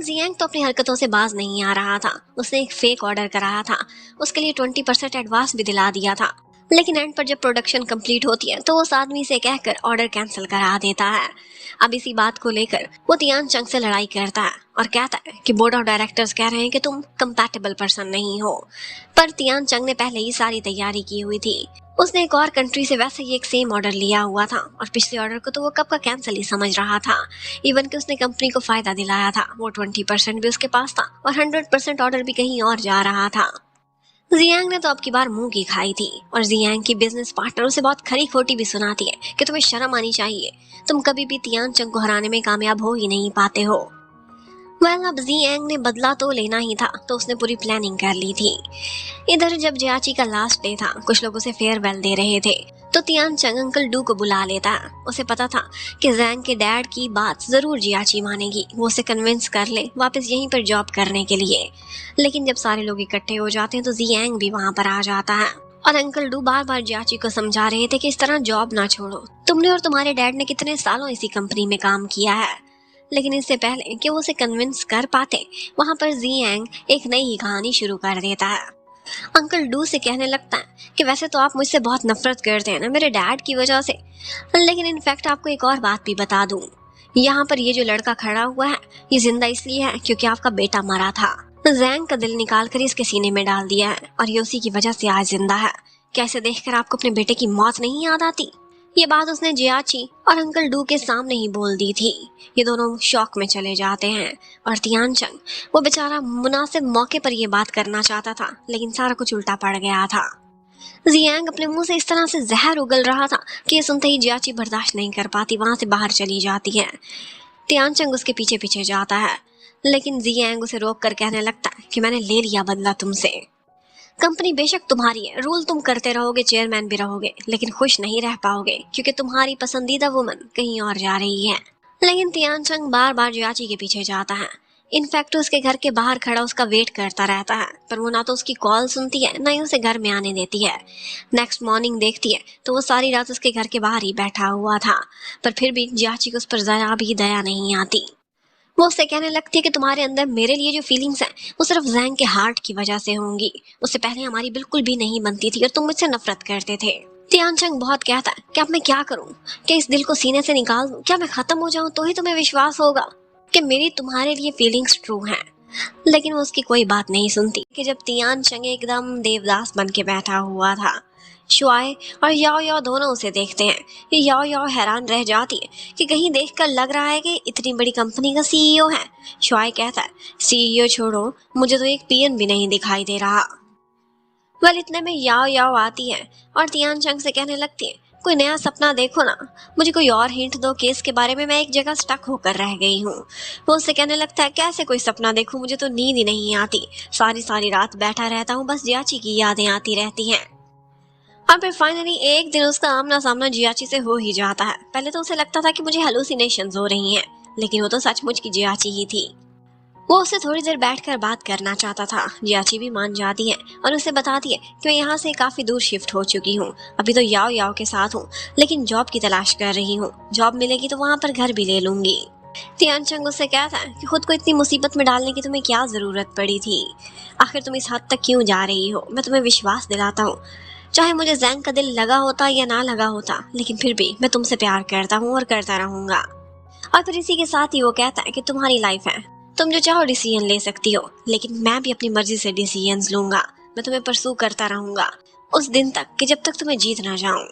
जियांग तो अपनी हरकतों से बाज नहीं आ रहा था। उसने एक फेक ऑर्डर कराया था, उसके लिए 20% एडवांस भी दिला दिया था, लेकिन एंड पर जब प्रोडक्शन कंप्लीट होती है तो उस आदमी से कहकर ऑर्डर कैंसिल करा देता है। अब इसी बात को लेकर वो तियान चंग से लड़ाई करता है और कहता है कि बोर्ड ऑफ डायरेक्टर्स कह रहे हैं कि तुम कंपैटिबल पर्सन नहीं हो। पर तियान चंग ने पहले ही सारी तैयारी की हुई थी। उसने एक और कंट्री से वैसे ही एक सेम ऑर्डर लिया हुआ था और पिछले ऑर्डर को तो वो कब का कैंसिल ही समझ रहा था। इवन कि उसने कंपनी को फायदा दिलाया था, वो 20% भी उसके पास था और 100% ऑर्डर भी कहीं और जा रहा था। जियांग ने तो अब की बार मुंह की खाई थी और जियांग की बिजनेस पार्टनर उसे बहुत खरी खोटी भी सुनाती है कि तुम्हें शर्म आनी चाहिए, तुम कभी भी तियान चंग को हराने में कामयाब हो ही नहीं पाते हो। अब जियांग ने बदला तो लेना ही था, तो उसने पूरी प्लानिंग कर ली थी। इधर जब जियाची का लास्ट डे था, कुछ लोग उसे फेयरवेल दे रहे थे, तो तियान चंग अंकल डू को बुला लेता। उसे पता था कि जैंग के डैड की बात जरूर जियाची मानेगी, वो उसे कन्विंस कर ले वापस यहीं पर जॉब करने के लिए। लेकिन जब सारे लोग इकट्ठे हो जाते हैं तो जियांग भी वहां पर आ जाता है और अंकल डू बार बार जियाची को समझा रहे थे कि इस तरह जॉब ना छोड़ो, तुमने और तुम्हारे डैड ने कितने सालों इसी कंपनी में काम किया है। लेकिन इससे पहले कि वो उसे कन्विंस कर पाते, वहां पर जियांग एक नई ही कहानी शुरू कर देता है। अंकल डू से कहने लगता है कि वैसे तो आप मुझसे बहुत नफरत करते हैं ना मेरे डैड की वजह से, लेकिन इनफैक्ट आपको एक और बात भी बता दूं, यहाँ पर ये जो लड़का खड़ा हुआ है ये जिंदा इसलिए है क्योंकि आपका बेटा मरा था। जैंग का दिल निकाल कर इसके सीने में डाल दिया है और ये उसी की वजह से आज जिंदा है। कैसे देखकर आपको अपने बेटे की मौत नहीं याद आती? ये बात उसने जियाची और अंकल डू के सामने ही बोल दी थी। ये दोनों शॉक में चले जाते हैं और तियान चंग वो बेचारा मुनासिब मौके पर ये बात करना चाहता था, लेकिन सारा कुछ उल्टा पड़ गया था। जियांग अपने मुंह से इस तरह से जहर उगल रहा था कि ये सुनते ही जियाची बर्दाश्त नहीं कर पाती, वहां से बाहर चली जाती है। तियान चंग उसके पीछे पीछे जाता है, लेकिन जियांग उसे रोक कर कहने लगता है कि मैंने ले लिया बदला तुमसे। कंपनी बेशक तुम्हारी है, रूल तुम करते रहोगे, चेयरमैन भी रहोगे, लेकिन खुश नहीं रह पाओगे क्योंकि तुम्हारी पसंदीदा वुमन कहीं और जा रही है। लेकिन तियान चंग बार बार जियाची के पीछे जाता है। इनफैक्ट उसके घर के बाहर खड़ा उसका वेट करता रहता है, पर वो ना तो उसकी कॉल सुनती है ना ही उसे घर में आने देती है। नेक्स्ट मॉर्निंग देखती है तो वो सारी रात उसके घर के बाहर ही बैठा हुआ था, पर फिर भी जियाची को उस पर जरा भी दया नहीं आती। वो उससे कहने लगती है कि तुम्हारे अंदर मेरे लिए जो फीलिंग्स हैं वो सिर्फ जैंग के हार्ट की वजह से होंगी। उससे पहले हमारी बिल्कुल भी नहीं बनती थी और तुम मुझसे नफरत करते थे। तियान चंग बहुत कहता है कि अब मैं क्या करूं, कि इस दिल को सीने से निकाल दूं, क्या मैं खत्म हो जाऊं तो ही तुम्हें विश्वास होगा कि मेरी तुम्हारे लिए फीलिंग्स ट्रू हैं। लेकिन वो उसकी कोई बात नहीं सुनती कि जब तियान चंग एकदम देवदास बन के बैठा हुआ था, शुआए और याओ याओ दोनों उसे देखते हैं। ये याओ याओ हैरान रह जाती है कि कहीं देखकर लग रहा है कि इतनी बड़ी कंपनी का सीईओ है। शुआए कहता है, सीईओ छोड़ो, मुझे तो एक पीएन भी नहीं दिखाई दे रहा। वेल इतने में याओ याओ आती है और तियान चंग से कहने लगती है, कोई नया सपना देखो ना, मुझे कोई और हिंट दो केस के बारे में, मैं एक जगह स्टक होकर रह गई हूँ। वो उससे कहने लगता है, कैसे कोई सपना देखूं, मुझे तो नींद ही नहीं आती, सारी सारी रात बैठा रहता हूँ, बस जियाची की यादें आती रहती हैं। और फिर फाइनली एक दिन उसका आमना सामना जियाची से हो ही जाता है। पहले तो उसे लगता था कि मुझे हेलुसिनेशंस हो रही हैं, लेकिन वो तो सचमुच की जियाची ही थी। वो उससे थोड़ी देर बैठकर बात करना चाहता था। जियाची भी मान जाती है और उसे बताती है कि मैं यहाँ से काफी दूर शिफ्ट हो चुकी हूँ, अभी तो याओ याओ के साथ हूँ, लेकिन जॉब की तलाश कर रही हूँ, जॉब मिलेगी तो वहाँ पर घर भी ले लूंगी। तियान चंग उससे कहता है कि खुद को इतनी मुसीबत में डालने की तुम्हें क्या जरूरत पड़ी थी, आखिर तुम इस हद तक क्यों जा रही हो। मैं तुम्हें विश्वास दिलाता हूँ, चाहे मुझे जैंग का दिल लगा होता या ना लगा होता, लेकिन फिर भी मैं तुमसे प्यार करता हूँ और करता रहूंगा। और फिर इसी के साथ ही वो कहता है कि तुम्हारी लाइफ है, तुम जो चाहो डिसीजन ले सकती हो, लेकिन मैं भी अपनी मर्जी से डिसीजंस लूंगा, मैं तुम्हें परसू करता रहूंगा उस दिन तक कि जब तक तुम्हें जीत ना जाऊं।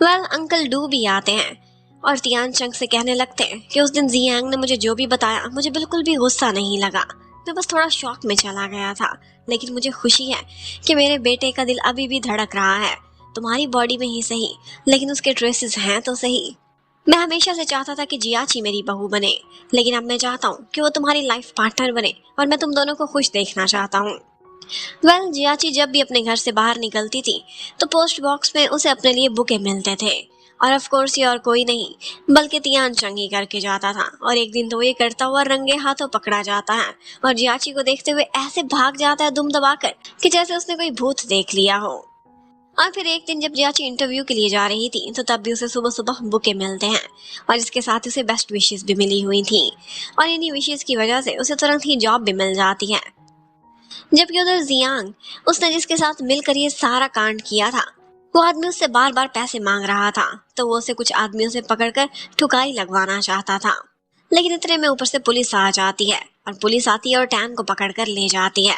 वेल अंकल डू भी आते हैं और तियान चंग से कहने लगते हैं कि उस दिन जियांग ने मुझे जो भी बताया मुझे बिल्कुल भी गुस्सा नहीं लगा, मैं बस थोड़ा शॉक में चला गया था, लेकिन मुझे खुशी है कि मेरे बेटे का दिल अभी भी धड़क रहा है, तुम्हारी बॉडी में ही सही, लेकिन उसके ट्रेसेस हैं तो सही। मैं हमेशा से चाहता था कि जियाची मेरी बहू बने, लेकिन अब मैं चाहता हूँ कि वो तुम्हारी लाइफ पार्टनर बने और मैं तुम दोनों को खुश देखना चाहता हूँ। वेल जियाची जब भी अपने घर से बाहर निकलती थी तो पोस्ट बॉक्स में उसे अपने लिए बुके मिलते थे, और ऑफ कोर्स ये और कोई नहीं बल्कि तियान चंग ही करके जाता था। और एक दिन तो ये करता हुआ रंगे हाथों पकड़ा जाता है और जियाची को देखते हुए ऐसे भाग जाता है दुम दबाकर कि जैसे उसने कोई भूत देख लिया हो। और फिर एक दिन जब जियाची इंटरव्यू के लिए जा रही थी तो तब भी उसे सुबह सुबह बुके मिलते हैं और इसके साथ उसे बेस्ट विशेस भी मिली हुई थी, और इन्हीं विशेस की वजह से उसे तुरंत ही जॉब भी मिल जाती है। जबकि उधर जियांग, उसने जिसके साथ मिलकर ये सारा कांड किया था, वो आदमी उससे बार बार पैसे मांग रहा था, तो वो उसे कुछ आदमियों से पकड़कर ठुकाई लगवाना चाहता था। लेकिन इतने में ऊपर से पुलिस आ जाती है और पुलिस आती है और टैन को पकड़कर ले जाती है।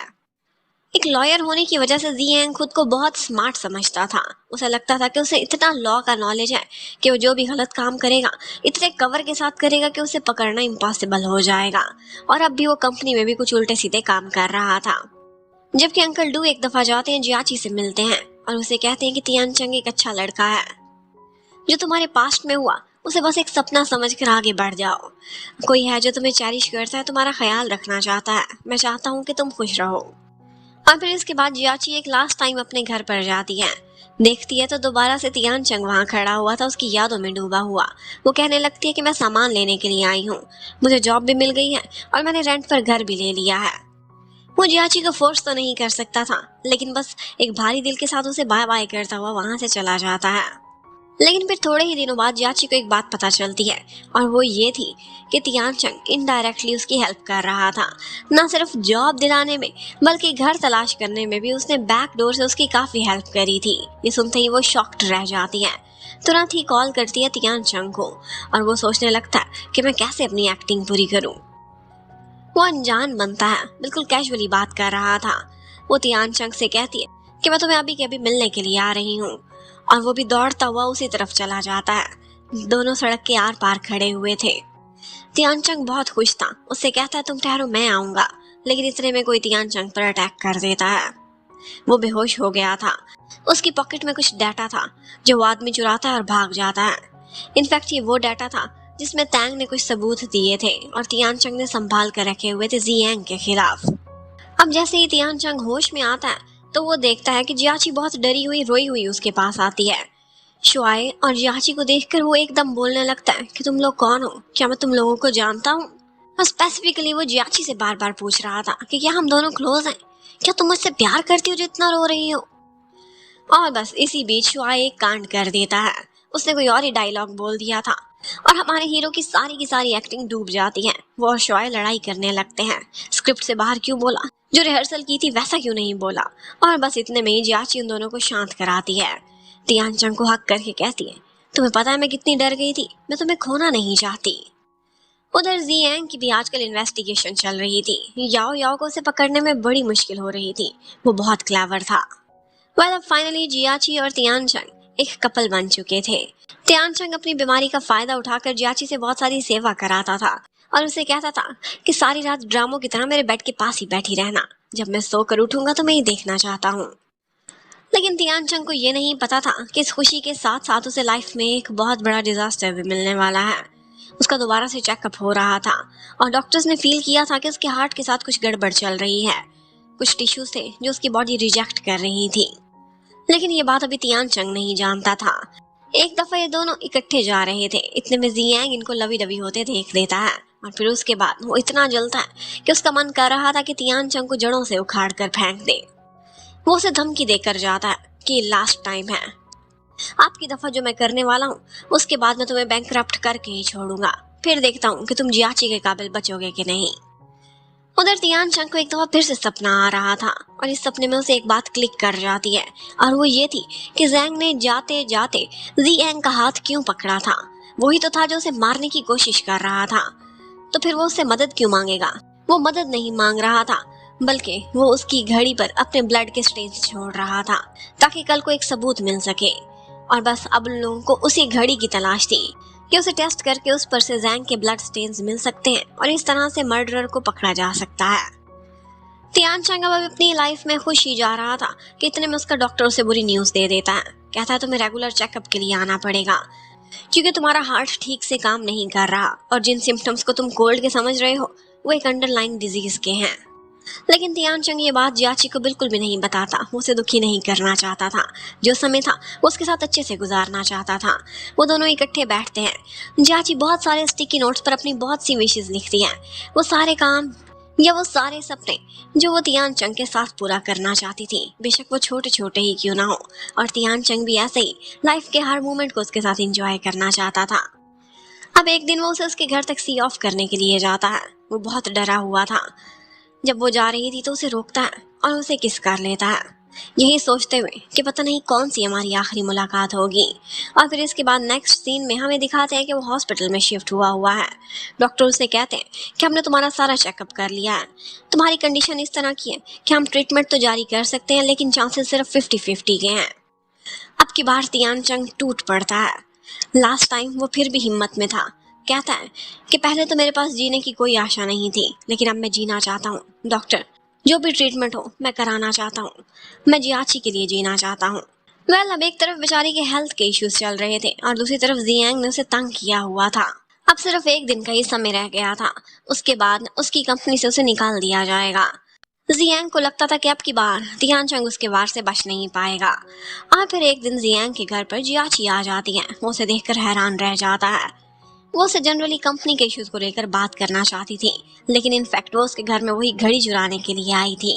एक लॉयर होने की वजह से जियांग खुद को बहुत स्मार्ट समझता था। उसे लगता था कि उसे इतना लॉ का नॉलेज है कि वो जो भी गलत काम करेगा इतने कवर के साथ करेगा कि उसे पकड़ना इम्पॉसिबल हो जाएगा। और अब भी वो कंपनी में भी कुछ उल्टे सीधे काम कर रहा था। जबकि अंकल डू एक दफा जाते हैं, जियाची से मिलते हैं और उसे कहते हैं कि तियान चंग एक अच्छा लड़का है, जो तुम्हारे पास्ट में हुआ उसे बस एक सपना समझकर आगे बढ़ जाओ। कोई है जो तुम्हें चेरिश करता है, तुम्हारा ख्याल रखना चाहता है, मैं चाहता हूँ कि तुम खुश रहो। और फिर इसके बाद जियाची एक लास्ट टाइम अपने घर पर जाती है, देखती है तो दोबारा से तियान चंग वहाँ खड़ा हुआ था, उसकी यादों में डूबा हुआ। वो कहने लगती है कि मैं सामान लेने के लिए आई हूँ, मुझे जॉब भी मिल गई है और मैंने रेंट पर घर भी ले लिया है। वो जियाची को फोर्स तो नहीं कर सकता था, लेकिन बस एक भारी दिल के साथ उसे बाय बाय करता हुआ वहां से चला जाता है। लेकिन फिर थोड़े ही दिनों बाद जियाची को एक बात पता चलती है, और वो ये थी कि तियान चंग इनडायरेक्टली उसकी हेल्प कर रहा था। न सिर्फ जॉब दिलाने में बल्कि घर तलाश करने में भी उसने बैक डोर से उसकी काफी हेल्प करी थी। ये सुनते ही वो शॉक्ड रह जाती है, तुरंत ही कॉल करती है तियान चंग को और वो सोचने लगता है कि मैं कैसे अपनी एक्टिंग पूरी करूं। वो अनजान बनता है, बिल्कुल कैजुअली बात कर रहा था। वो तियान चंग से कहती है कि मैं तुम्हें अभी के अभी मिलने के लिए आ रही हूँ, और वो भी दौड़ता हुआ उसी तरफ चला जाता है। दोनों सड़क के आर पार खड़े हुए थे। तियान चंग बहुत खुश था, उससे कहता है तुम ठहरो मैं आऊंगा, लेकिन इतने में कोई तियान चंग पर अटैक कर देता है। वो बेहोश हो गया था, उसकी पॉकेट में कुछ डाटा था जो वो आदमी चुराता है और भाग जाता है। इनफैक्ट ये वो डाटा था जिसमें तैंग ने कुछ सबूत दिए थे और तियान चंग ने संभाल कर रखे हुए थे जियांग के खिलाफ। अब जैसे ही तियान चंग होश में आता है तो वो देखता है कि जियाची बहुत डरी हुई रोई हुई उसके पास आती है। शुआए और जियाची को देखकर वो एकदम बोलने लगता है कि तुम लोग कौन हो, क्या मैं तुम लोगों को जानता हूँ। और स्पेसिफिकली वो जियाची से बार बार पूछ रहा था कि क्या हम दोनों क्लोज हैं, क्या तुम मुझसे प्यार करती हो जो इतना रो रही हो। और बस इसी बीच शुआए एक कांड कर देता है। उसने कोई और ही डायलॉग बोल दिया था और हमारे हीरो की सारी एक्टिंग डूब जाती है। वो और शुआए लड़ाई करने लगते हैं। स्क्रिप्ट से बाहर क्यों बोला, जो रिहर्सल की थी वैसा क्यों नहीं बोला। और बस इतने में ही जियाची उन दोनों को शांत कराती है। तियानचंग को हक करके कहती है, तुम्हें पता है मैं कितनी डर गई थी, मैं तुम्हें खोना नहीं चाहती। उधर जियांग की भी आजकल इन्वेस्टिगेशन चल रही थी। याओ याओ को उसे पकड़ने में बड़ी मुश्किल हो रही थी, वो बहुत क्लेवर था। वेल अब फाइनली जियाची और तियानचंग एक कपल बन चुके थे। तियानचंग अपनी बीमारी का फायदा उठाकर जियाची से बहुत सारी सेवा कराता था और उसे कहता था कि सारी रात ड्रामों की तरह मेरे बेड के पास ही बैठी रहना, जब मैं सोकर उठूंगा तो मैं ही देखना चाहता हूँ। लेकिन तियानचंग को ये नहीं पता था कि इस खुशी के साथ साथ उसे लाइफ में एक बहुत बड़ा डिजास्टर भी मिलने वाला है। उसका दोबारा से चेकअप हो रहा था और डॉक्टर्स ने फील किया था कि उसके हार्ट के साथ कुछ गड़बड़ चल रही है। कुछ टिश्यूज थे जो उसकी बॉडी रिजेक्ट कर रही थी, लेकिन ये बात अभी तियानचंग नहीं जानता था। एक दफा ये दोनों इकट्ठे जा रहे थे, इतने में जियांग इनको लवी डवी होते देख लेता है और फिर उसके बाद वो इतना जलता है कि उसका मन कर रहा था कि तियानचंग को जड़ों से उखाड़ कर फेंक दे। वो उसे धमकी देकर जाता है कि लास्ट टाइम है, आपकी दफा जो मैं करने वाला हूँ उसके बाद मैं तुम्हें बैंकरप्ट करके ही छोड़ूंगा, फिर देखता हूँ कि तुम जियाची के काबिल बचोगे कि नहीं। उधर तियानचंग को एक दफा फिर से सपना आ रहा था और इस सपने में उसे एक बात क्लिक कर जाती है और वो ये थी कि जैंग ने जाते जाते जियांग का हाथ क्यों पकड़ा था। वही तो था जो उसे मारने की कोशिश कर रहा था, तो फिर वो उससे मदद क्यों मांगेगा। वो मदद नहीं मांग रहा था, बल्कि वो उसकी घड़ी पर अपने ब्लड के स्टेन्स छोड़ रहा था ताकि कल को एक सबूत मिल सके। और बस अब उन लोगों को उसी घड़ी की तलाश थी कि उसे टेस्ट करके उस पर से जैंग के ब्लड स्टेन्स मिल सकते हैं और इस तरह से मर्डरर को पकड़ा जा सकता है। तियानचंग अब अपनी लाइफ में खुश ही जा रहा था कि इतने में उसका डॉक्टर उसे बुरी न्यूज दे देता है। कहता है तुम्हें रेगुलर चेकअप के लिए आना पड़ेगा क्योंकि तुम्हारा हार्ट ठीक से काम नहीं कर रहा और जिन सिम्टम्स को तुम कोल्ड के समझ रहे हो वो एक अंडरलाइन डिजीज के हैं। लेकिन तियानचंग ये बात जियाची को बिल्कुल भी नहीं बताता। वो उसे दुखी नहीं करना चाहता था। जो समय था वो उसके साथ अच्छे से गुजारना चाहता था। वो दोनों इकट्ठे बैठते हैं। जियाची बहुत सारे स्टिकी नोट्स पर अपनी बहुत सी विशेस लिखती है, वो सारे काम या वो सारे सपने जो वो तियानचंग के साथ पूरा करना चाहती थी, बेशक वो छोटे छोटे ही क्यों ना हो। और तियानचंग भी ऐसे ही लाइफ के हर मोमेंट को उसके साथ एंजॉय करना चाहता था। अब एक दिन वो उसे उसके घर तक सी ऑफ करने के लिए जाता है। वो बहुत डरा हुआ था। जब वो जा रही थी तो उसे रोकता है और उसे किस कर लेता है, यही सोचते हुए कि पता नहीं कौन सी हमारी आखिरी मुलाकात होगी। और फिर इसके बाद नेक्स्ट सीन में हमें दिखाते हैं कि वो हॉस्पिटल में शिफ्ट हुआ है। डॉक्टर उसे कहते हैं कि हमने तुम्हारा सारा चेकअप कर लिया है, तुम्हारी कंडीशन इस तरह की है कि हम ट्रीटमेंट तो जारी कर सकते हैं लेकिन चांसेस सिर्फ 50-50 के हैं। अब की बार तियानचंग टूट पड़ता है। लास्ट टाइम वो फिर भी हिम्मत में था। कहता है कि पहले तो मेरे पास जीने की कोई आशा नहीं थी लेकिन अब मैं जीना चाहता हूँ। डॉक्टर जो भी ट्रीटमेंट हो मैं कराना चाहता हूँ, मैं जियाची के लिए जीना चाहता हूँ। वेल अब एक तरफ बेचारी के हेल्थ के इश्यूज चल रहे थे और दूसरी तरफ जियांग ने उसे तंग किया हुआ था। अब सिर्फ एक दिन का ही समय रह गया था, उसके बाद उसकी कंपनी से उसे निकाल दिया जाएगा। जियांग को लगता था कि अब की बार तियानचंग उसके वार से बच नहीं पाएगा। और फिर एक दिन जियांग के घर पर जियाची आ जाती है। वो उसे देखकर हैरान रह जाता है। वो उसे जनरली कंपनी के इश्यूज को लेकर बात करना चाहती थी, लेकिन इनफैक्ट वो उसके घर में वही घड़ी चुराने के लिए आई थी।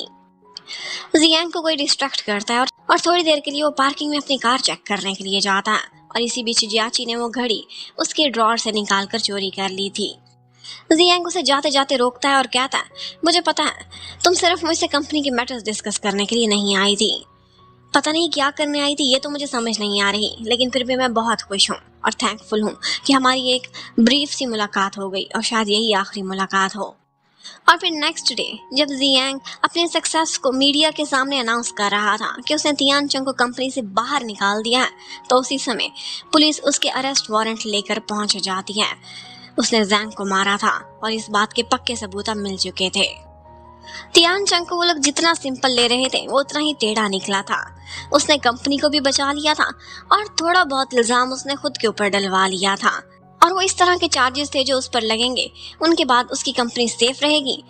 जियांग को कोई डिस्ट्रैक्ट करता है और थोड़ी देर के लिए वो पार्किंग में अपनी कार चेक करने के लिए जाता है और इसी बीच जियाची ने वो घड़ी उसके ड्रॉर से निकालकर चोरी कर ली थी। जियांग उसे जाते जाते रोकता है और कहता है मुझे पता है तुम सिर्फ मुझसे कंपनी के मैटर्स डिस्कस करने के लिए नहीं आई थी, पता नहीं क्या करने आई थी ये तो मुझे समझ नहीं आ रही, लेकिन फिर भी मैं बहुत खुश हूँ और थैंकफुल हूँ कि हमारी एक ब्रीफ सी मुलाकात हो गई और शायद यही आखिरी मुलाकात हो। और फिर नेक्स्ट डे जब जियांग अपने सक्सेस को मीडिया के सामने अनाउंस कर रहा था कि उसने तियानचंग को कंपनी से बाहर निकाल दिया है, तो उसी समय पुलिस उसके अरेस्ट वारंट लेकर पहुंच जाती है। उसने जैंग को मारा था और इस बात के पक्के सबूत अब मिल चुके थे। तियानचंग को वो लोग जितना सिंपल ले रहे थे वो उतना ही टेढ़ा निकला था। उसने कंपनी को भी बचा लिया था और थोड़ा बहुत इल्जाम उसने खुद के ऊपर डलवा लिया था और वो इस तरह के चार्जेस थे जो उस पर लगेंगे, उनके बाद उसकी कंपनी सेफ रहेगी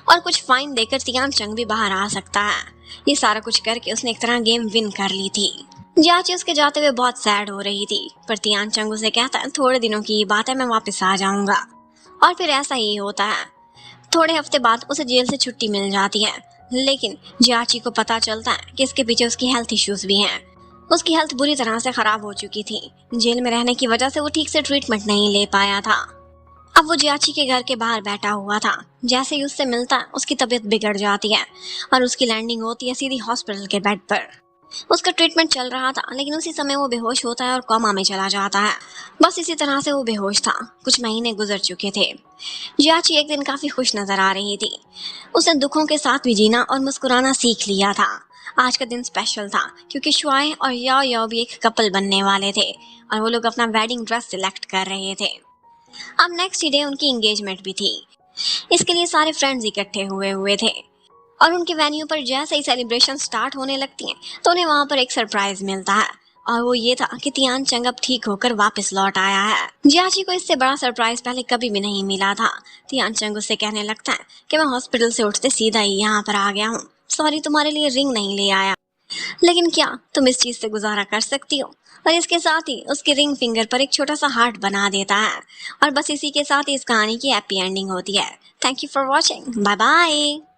और कुछ फाइन देकर तियानचंग भी बाहर आ सकता है। ये सारा कुछ करके उसने एक तरह गेम विन कर ली थी। जियाची उसके जाते हुए बहुत सैड हो रही थी, पर तियान चंग उसे कहता है थोड़े दिनों की बात है, मैं वापस आ जाऊंगा। और फिर ऐसा ही होता है। थोड़े हफ्ते बाद उसे जेल से छुट्टी मिल जाती है, लेकिन जियाची को पता चलता है कि इसके पीछे उसकी हेल्थ इश्यूज भी हैं। उसकी हेल्थ बुरी तरह से खराब हो चुकी थी। जेल में रहने की वजह से वो ठीक से ट्रीटमेंट नहीं ले पाया था। अब वो जियाची के घर के बाहर बैठा हुआ था। जैसे ही उससे मिलता है उसकी तबीयत बिगड़ जाती है और उसकी लैंडिंग होती है सीधी हॉस्पिटल के बेड पर। उसका ट्रीटमेंट चल रहा था, लेकिन उसी समय वो बेहोश होता है और कोमा में चला जाता है। बस इसी तरह से वो बेहोश था। कुछ महीने गुजर चुके थे। जियाची एक दिन काफी खुश नजर आ रही थी। उसने दुखों के साथ भी जीना और मुस्कुराना सीख लिया था। आज का दिन स्पेशल था क्योंकि शुआए और याओ याओ भी एक कपल बनने वाले थे और वो लोग अपना वेडिंग ड्रेस सिलेक्ट कर रहे थे। अब नेक्स्ट डे उनकी एंगेजमेंट भी थी। इसके लिए सारे फ्रेंड्स इकट्ठे हुए थे और उनके वेन्यू पर जैसे ही सेलिब्रेशन स्टार्ट होने लगती हैं तो उन्हें वहां पर एक सरप्राइज मिलता है और वो ये था कि तियान चंग अब ठीक होकर वापस लौट आया है। जियाची को इससे बड़ा सरप्राइज पहले कभी भी नहीं मिला था। तियान चंग उससे कहने लगता है कि मैं हॉस्पिटल से उठते सीधा ही यहाँ पर आ गया हूँ, सॉरी तुम्हारे लिए रिंग नहीं ले आया, लेकिन क्या तुम इस चीज से गुजारा कर सकती हो। और इसके साथ ही उसके रिंग फिंगर पर एक छोटा सा हार्ट बना देता है और बस इसी के साथ ही इस कहानी की हैप्पी एंडिंग होती है। Thank you for watching, bye bye.